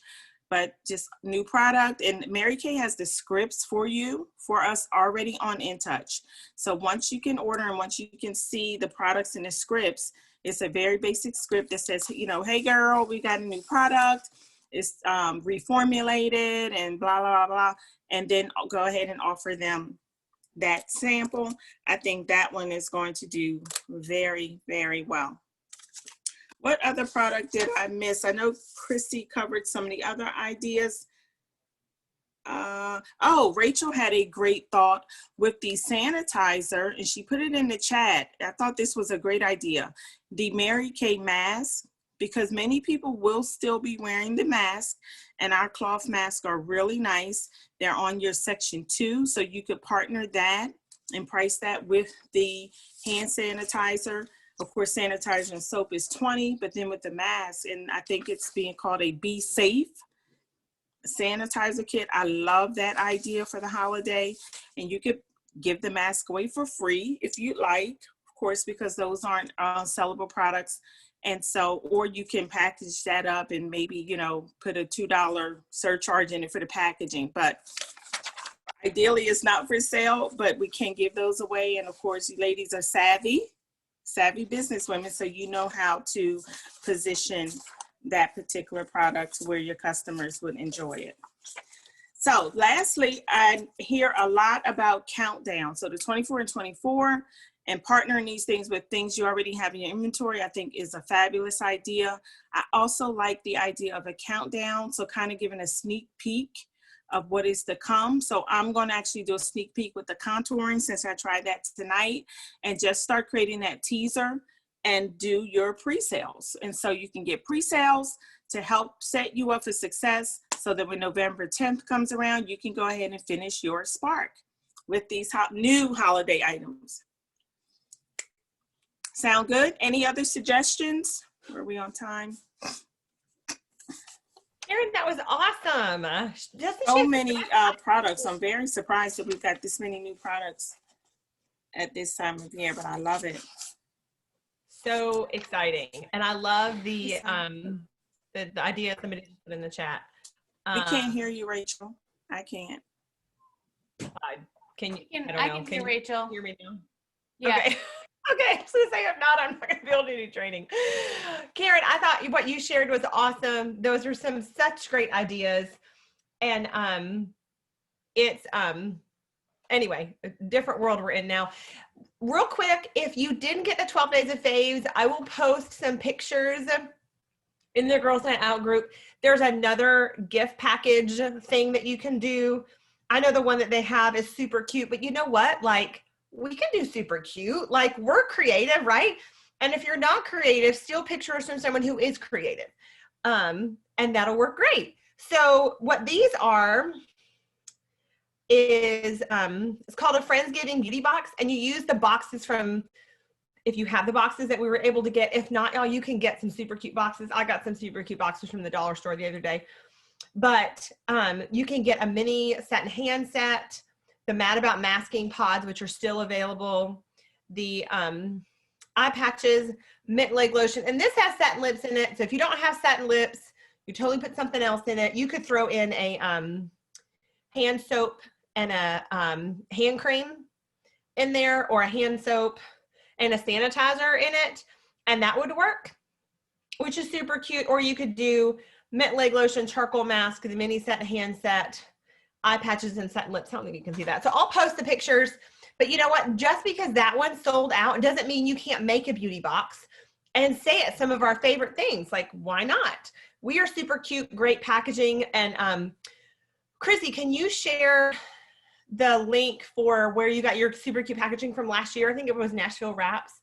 Speaker 6: But just new product, and Mary Kay has the scripts for you, for us already on InTouch. So once you can order and once you can see the products in the scripts, it's a very basic script that says, you know, hey girl, we got a new product, it's reformulated and blah, blah, blah. And then I'll go ahead and offer them that sample. I think that one is going to do very, very well. What other product did I miss? I know Chrissy covered some of the other ideas. Oh, Rachel had a great thought with the sanitizer, and she put it in the chat. I thought this was a great idea. The Mary Kay mask, because many people will still be wearing the mask, and our cloth masks are really nice. They're on your section 2, so you could partner that and price that with the hand sanitizer. Of course, sanitizer and soap is $20, but then with the mask, and I think it's being called a Be Safe sanitizer kit. I love that idea for the holiday. And you could give the mask away for free if you'd like, of course, because those aren't sellable products. And so, or you can package that up and maybe, you know, put a $2 surcharge in it for the packaging. But ideally, it's not for sale, but we can give those away. And of course, you ladies are savvy business women, so you know how to position that particular product where your customers would enjoy it. So lastly, I hear a lot about countdown. So the 24 and 24, and partnering these things with things you already have in your inventory, I think is a fabulous idea. I also like the idea of a countdown, so kind of giving a sneak peek of what is to come. So I'm going to actually do a sneak peek with the contouring, since I tried that tonight, and just start creating that teaser and do your pre-sales. And so you can get pre-sales to help set you up for success, so that when November 10th comes around, you can go ahead and finish your spark with these new holiday items. Sound good? Any other suggestions? Are we on time?
Speaker 5: Erin, that was awesome.
Speaker 6: So many products. I'm very surprised that we've got this many new products at this time of year, but I love it.
Speaker 5: So exciting. And I love the idea somebody just put in the chat.
Speaker 6: We can't hear you, Rachel. I can't.
Speaker 5: Can you?
Speaker 2: I can hear Rachel.
Speaker 5: Hear me now?
Speaker 2: Yeah.
Speaker 5: Okay. Okay, I was gonna say if not, I'm not gonna be able to do training. Karen, I thought what you shared was awesome. Those are some such great ideas. And it's anyway, a different world we're in now. Real quick, if you didn't get the 12 days of faves, I will post some pictures in the Girls Night Out group. There's another gift package thing that you can do. I know the one that they have is super cute, but you know what? Like, we can do super cute. Like, we're creative, right? And if you're not creative, steal pictures from someone who is creative. And that'll work great. So what these are is, it's called a Friendsgiving beauty box. And you use the boxes from, if you have the boxes that we were able to get. If not, y'all, you can get some super cute boxes. I got some super cute boxes from the dollar store the other day. But you can get a mini satin hand set, the Mad About Masking pods, which are still available, the eye patches, mint leg lotion, and this has satin lips in it. So if you don't have satin lips, you totally put something else in it. You could throw in a hand soap and a hand cream in there, or a hand soap and a sanitizer in it, and that would work, which is super cute. Or you could do mint leg lotion, charcoal mask, the mini set hand set, eye patches, and satin lips. I don't think you can see that. So I'll post the pictures, but you know what? Just because that one sold out doesn't mean you can't make a beauty box and say it. Some of our favorite things, like, why not? We are super cute, great packaging. And Chrissy, can you share the link for where you got your super cute packaging from last year? I think it was Nashville Wraps.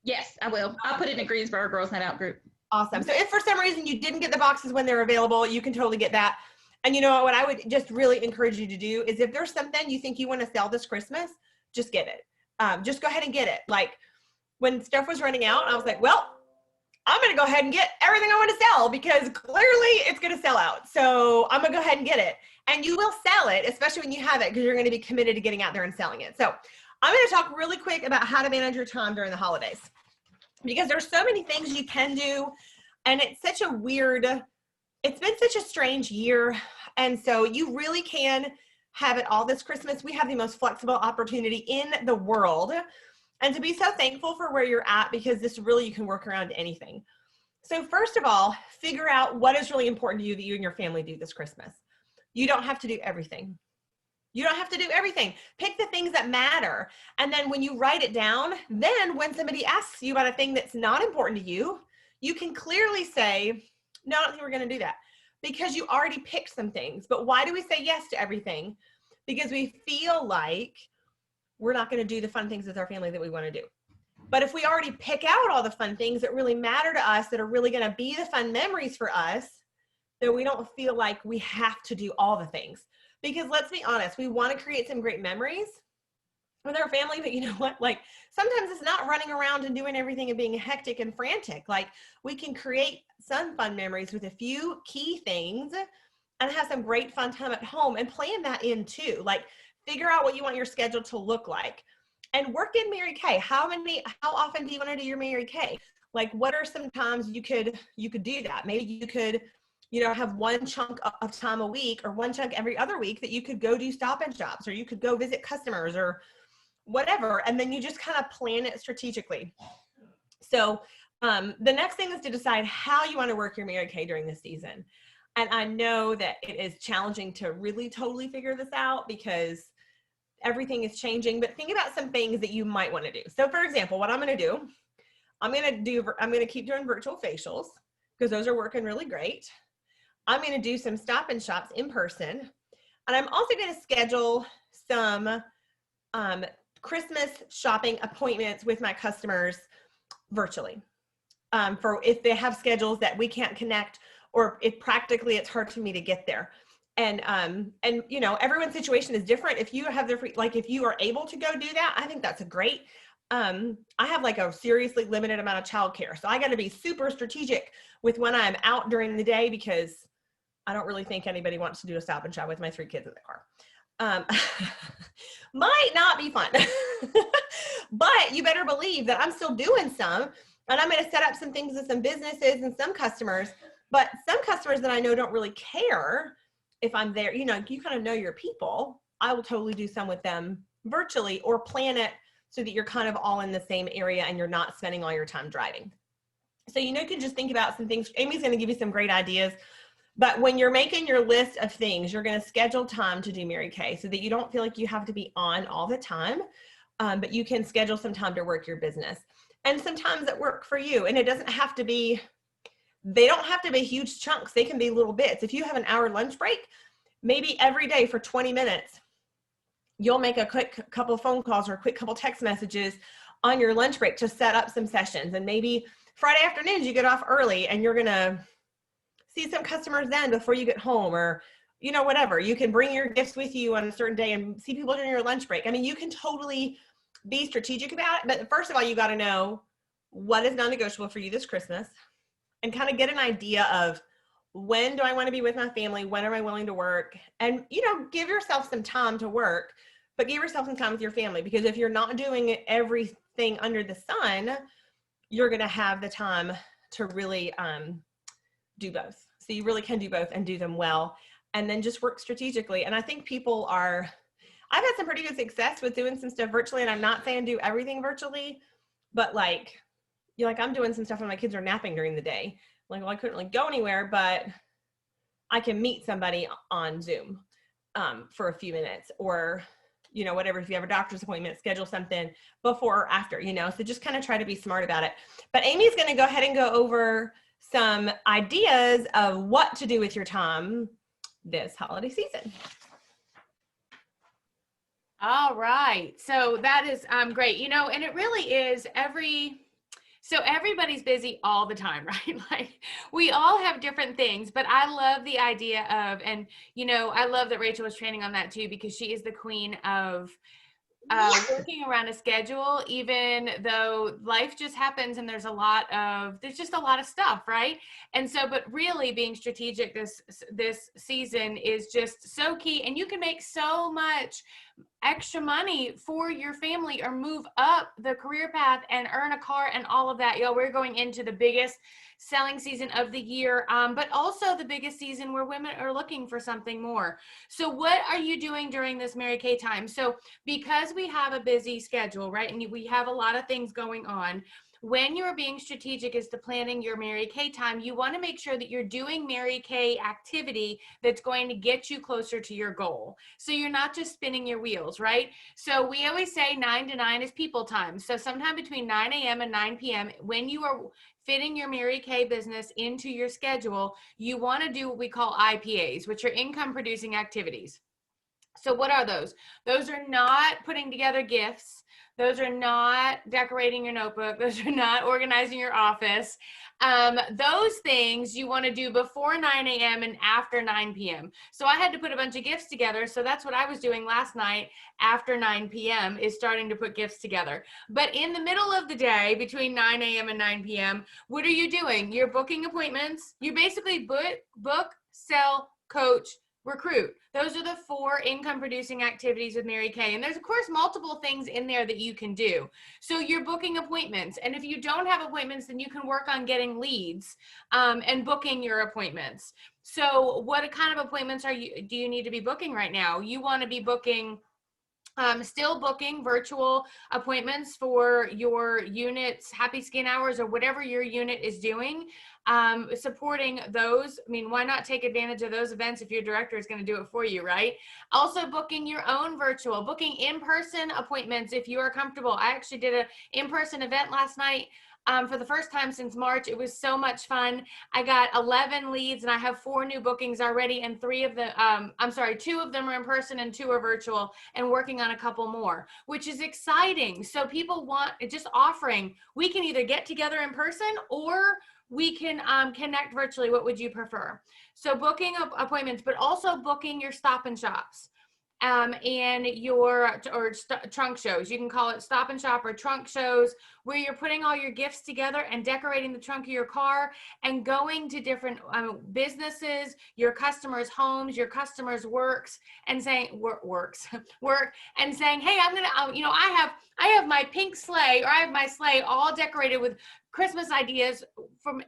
Speaker 3: Yes, I will. I'll put it in the Greensboro Girls Night Out group.
Speaker 5: Awesome. So if for some reason you didn't get the boxes when they're available, you can totally get that. And you know what I would just really encourage you to do is, if there's something you think you want to sell this Christmas, just get it. Just go ahead and get it. Like, when stuff was running out, I was like, well, I'm going to go ahead and get everything I want to sell, because clearly it's going to sell out. So I'm going to go ahead and get it. And you will sell it, especially when you have it, because you're going to be committed to getting out there and selling it. So I'm going to talk really quick about how to manage your time during the holidays, because there's so many things you can do. And it's such a weird, it's been such a strange year. And so you really can have it all this Christmas. We have the most flexible opportunity in the world. And to be so thankful for where you're at, because this really, you can work around anything. So first of all, figure out what is really important to you that you and your family do this Christmas. You don't have to do everything. You don't have to do everything. Pick the things that matter. And then when you write it down, then when somebody asks you about a thing that's not important to you, you can clearly say, no, I don't think we're going to do that, because you already picked some things. But why do we say yes to everything? Because we feel like we're not going to do the fun things with our family that we want to do. But if we already pick out all the fun things that really matter to us, that are really going to be the fun memories for us, then we don't feel like we have to do all the things. Because let's be honest, we want to create some great memories with our family, but you know what? Like, sometimes it's not running around and doing everything and being hectic and frantic. Like, we can create some fun memories with a few key things and have some great fun time at home, and plan that in too. Like, figure out what you want your schedule to look like, and work in Mary Kay. How often do you want to do your Mary Kay? Like, what are some times you could do that? Maybe you could, have one chunk of time a week, or one chunk every other week, that you could go do stop and shops, or you could go visit customers, or whatever. And then you just kind of plan it strategically. So the next thing is to decide how you want to work your Mary Kay during this season. And I know that it is challenging to really totally figure this out, because everything is changing, but think about some things that you might want to do. So for example, what I'm going to do, I'm going to keep doing virtual facials, because those are working really great. I'm going to do some stop and shops in person. And I'm also going to schedule some Christmas shopping appointments with my customers virtually, for if they have schedules that we can't connect, or if practically it's hard for me to get there. And everyone's situation is different. If you have if you are able to go do that, I think that's a great. I have like a seriously limited amount of childcare, so I got to be super strategic with when I'm out during the day, because I don't really think anybody wants to do a stop and shop with my 3 kids in the car. Might not be fun, but you better believe that I'm still doing some, and I'm going to set up some things with some businesses and some customers. But some customers that I know don't really care if I'm there. You kind of know your people. I will totally do some with them virtually, or plan it so that you're kind of all in the same area and you're not spending all your time driving. So, you can just think about some things. Amy's going to give you some great ideas. But when you're making your list of things, you're going to schedule time to do Mary Kay so that you don't feel like you have to be on all the time, but you can schedule some time to work your business. And sometimes that work for you. And it doesn't have to be, they don't have to be huge chunks. They can be little bits. If you have an hour lunch break, maybe every day for 20 minutes, you'll make a quick couple of phone calls or a quick couple text messages on your lunch break to set up some sessions. And maybe Friday afternoons, you get off early and you're going to see some customers then before you get home, or, whatever. You can bring your gifts with you on a certain day and see people during your lunch break. I mean, you can totally be strategic about it. But first of all, you got to know what is non-negotiable for you this Christmas and kind of get an idea of when do I want to be with my family? When am I willing to work? And, give yourself some time to work, but give yourself some time with your family, because if you're not doing everything under the sun, you're going to have the time to really do both. So you really can do both and do them well, and then just work strategically. And I think I've had some pretty good success with doing some stuff virtually, and I'm not saying do everything virtually, but I'm doing some stuff when my kids are napping during the day. Well, I couldn't really go anywhere, but I can meet somebody on Zoom for a few minutes, or, whatever. If you have a doctor's appointment, schedule something before or after, so just kind of try to be smart about it. But Amy's going to go ahead and go over some ideas of what to do with your time this holiday season.
Speaker 2: All right. So that is great. And it really is everybody's busy all the time, right? Like, we all have different things, but I love the idea of, and, I love that Rachel was training on that too, because she is the queen of working around a schedule, even though life just happens and there's just a lot of stuff, right? And so, but really being strategic this season is just so key, and you can make so much extra money for your family or move up the career path and earn a car and all of that. We're going into the biggest selling season of the year, but also the biggest season where women are looking for something more. So what are you doing during this Mary Kay time? So because we have a busy schedule, right, and we have a lot of things going on, when you're being strategic as to planning your Mary Kay time, you want to make sure that you're doing Mary Kay activity that's going to get you closer to your goal. So you're not just spinning your wheels, right? So we always say 9 to 9 is people time. So sometime between 9 a.m. and 9 p.m., when you are fitting your Mary Kay business into your schedule, you want to do what we call IPAs, which are income producing activities. So what are those? Those are not putting together gifts. Those are not decorating your notebook. Those are not organizing your office. Those things you want to do before 9 a.m. and after 9 p.m. So I had to put a bunch of gifts together. So that's what I was doing last night after 9 p.m. is starting to put gifts together. But in the middle of the day, between 9 a.m. and 9 p.m., what are you doing? You're booking appointments. You basically book, sell, coach, recruit. Those are the 4 income producing activities with Mary Kay. And there's of course multiple things in there that you can do. So you're booking appointments. And if you don't have appointments, then you can work on getting leads and booking your appointments. So what kind of appointments do you need to be booking right now? You want to be booking still booking virtual appointments for your unit's Happy Skin Hours or whatever your unit is doing, supporting those. I mean, why not take advantage of those events if your director is going to do it for you, right? Also booking your own virtual, booking in-person appointments if you are comfortable. I actually did an in-person event last night. For the first time since March. It was so much fun. I got 11 leads and I have 4 new bookings already, and 2 of them are in person and 2 are virtual, and working on a couple more, which is exciting. So people want just offering, we can either get together in person or we can connect virtually. What would you prefer? So booking appointments, but also booking your stop and shops. And your trunk shows. You can call it stop and shop or trunk shows, where you're putting all your gifts together and decorating the trunk of your car and going to different businesses, your customers' homes, your customers' works, and saying work and saying, hey, I'm gonna, I have my pink sleigh, or I have my sleigh all decorated with Christmas ideas from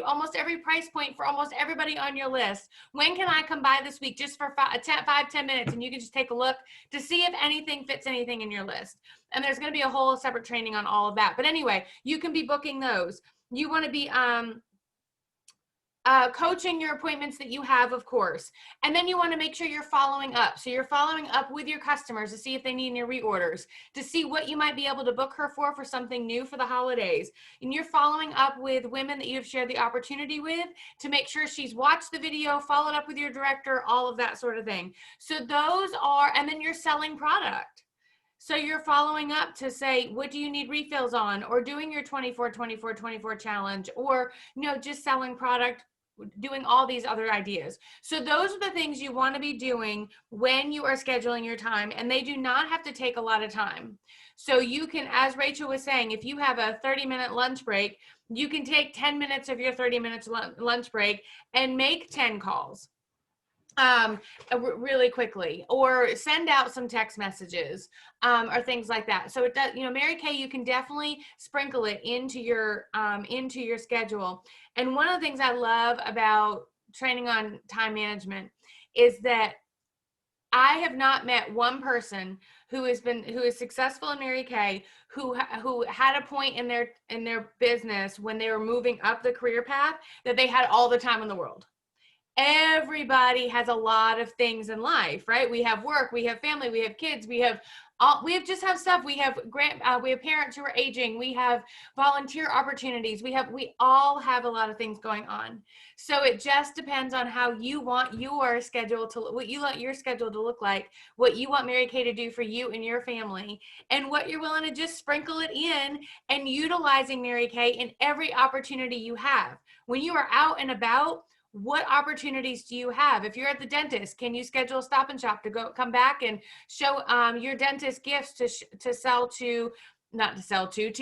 Speaker 2: almost every price point for almost everybody on your list. When can I come by this week just for 5-10 minutes, and you can just take a look to see if anything fits anything in your list. And there's going to be a whole separate training on all of that. But anyway, you can be booking those. You want to be coaching your appointments that you have, of course. And then you want to make sure you're following up. So you're following up with your customers to see if they need any reorders, to see what you might be able to book her for something new for the holidays. And you're following up with women that you've shared the opportunity with to make sure she's watched the video, followed up with your director, all of that sort of thing. So those are, and then you're selling product. So you're following up to say, what do you need refills on, or doing your 24-24-24 challenge, or, you know, just selling product, doing all these other ideas. So those are the things you want to be doing when you are scheduling your time, and they do not have to take a lot of time. So you can, as Rachel was saying, if you have a 30-minute lunch break, you can take 10 minutes of your 30 minutes lunch break and make 10 calls really quickly, or send out some text messages or things like that. So it does, you know, Mary Kay, you can definitely sprinkle it into your schedule. And one of the things I love about training on time management is that I have not met one person who is successful in Mary Kay who had a point in their business when they were moving up the career path that they had all the time in the world. Everybody has a lot of things in life, right? We have work, we have family, we have kids, we have stuff. We have parents who are aging. We have volunteer opportunities. We all have a lot of things going on. So it just depends on how you want your schedule to, what you want your schedule to look like, what you want Mary Kay to do for you and your family, and what you're willing to just sprinkle it in and utilizing Mary Kay in every opportunity you have. When you are out and about, what opportunities do you have? If you're at the dentist, can you schedule a Stop and Shop to come back and show your dentist gifts to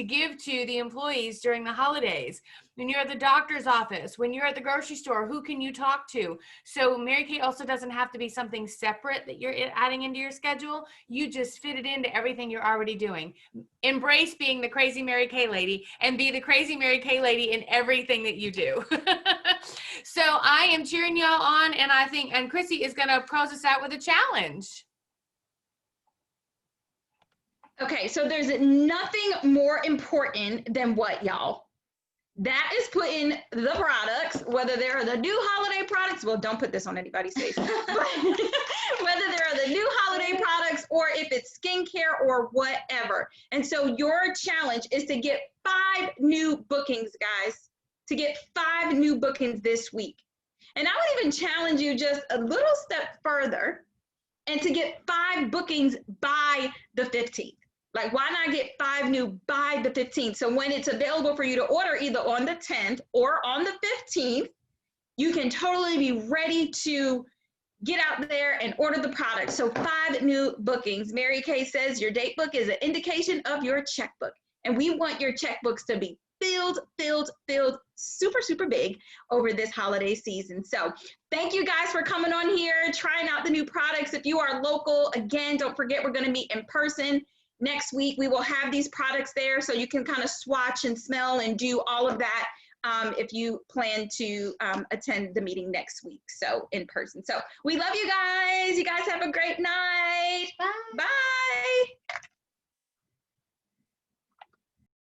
Speaker 2: give to the employees during the holidays? When you're at the doctor's office, when you're at the grocery store, who can you talk to? So Mary Kay also doesn't have to be something separate that you're adding into your schedule. You just fit it into everything you're already doing. Embrace being the crazy Mary Kay lady, and be the crazy Mary Kay lady in everything that you do. So I am cheering y'all on, and Chrissy is going to close us out with a challenge.
Speaker 3: Okay, so there's nothing more important than what, y'all? That is putting the products, whether they're the new holiday products, well, don't put this on anybody's face, but whether they're the new holiday products or if it's skincare or whatever. And so your challenge is to get 5 new bookings, guys, to get 5 new bookings this week. And I would even challenge you just a little step further and to get 5 bookings by the 15th. Like, why not get 5 new by the 15th? So when it's available for you to order either on the 10th or on the 15th, you can totally be ready to get out there and order the product. So 5 new bookings. Mary Kay says your date book is an indication of your checkbook. And we want your checkbooks to be filled, super, super big over this holiday season. So thank you guys for coming on here, trying out the new products. If you are local, again, don't forget we're going to meet in person. Next week, we will have these products there so you can kind of swatch and smell and do all of that if you plan to attend the meeting next week, so in person. So we love you guys. You guys have a great night. Bye. Bye.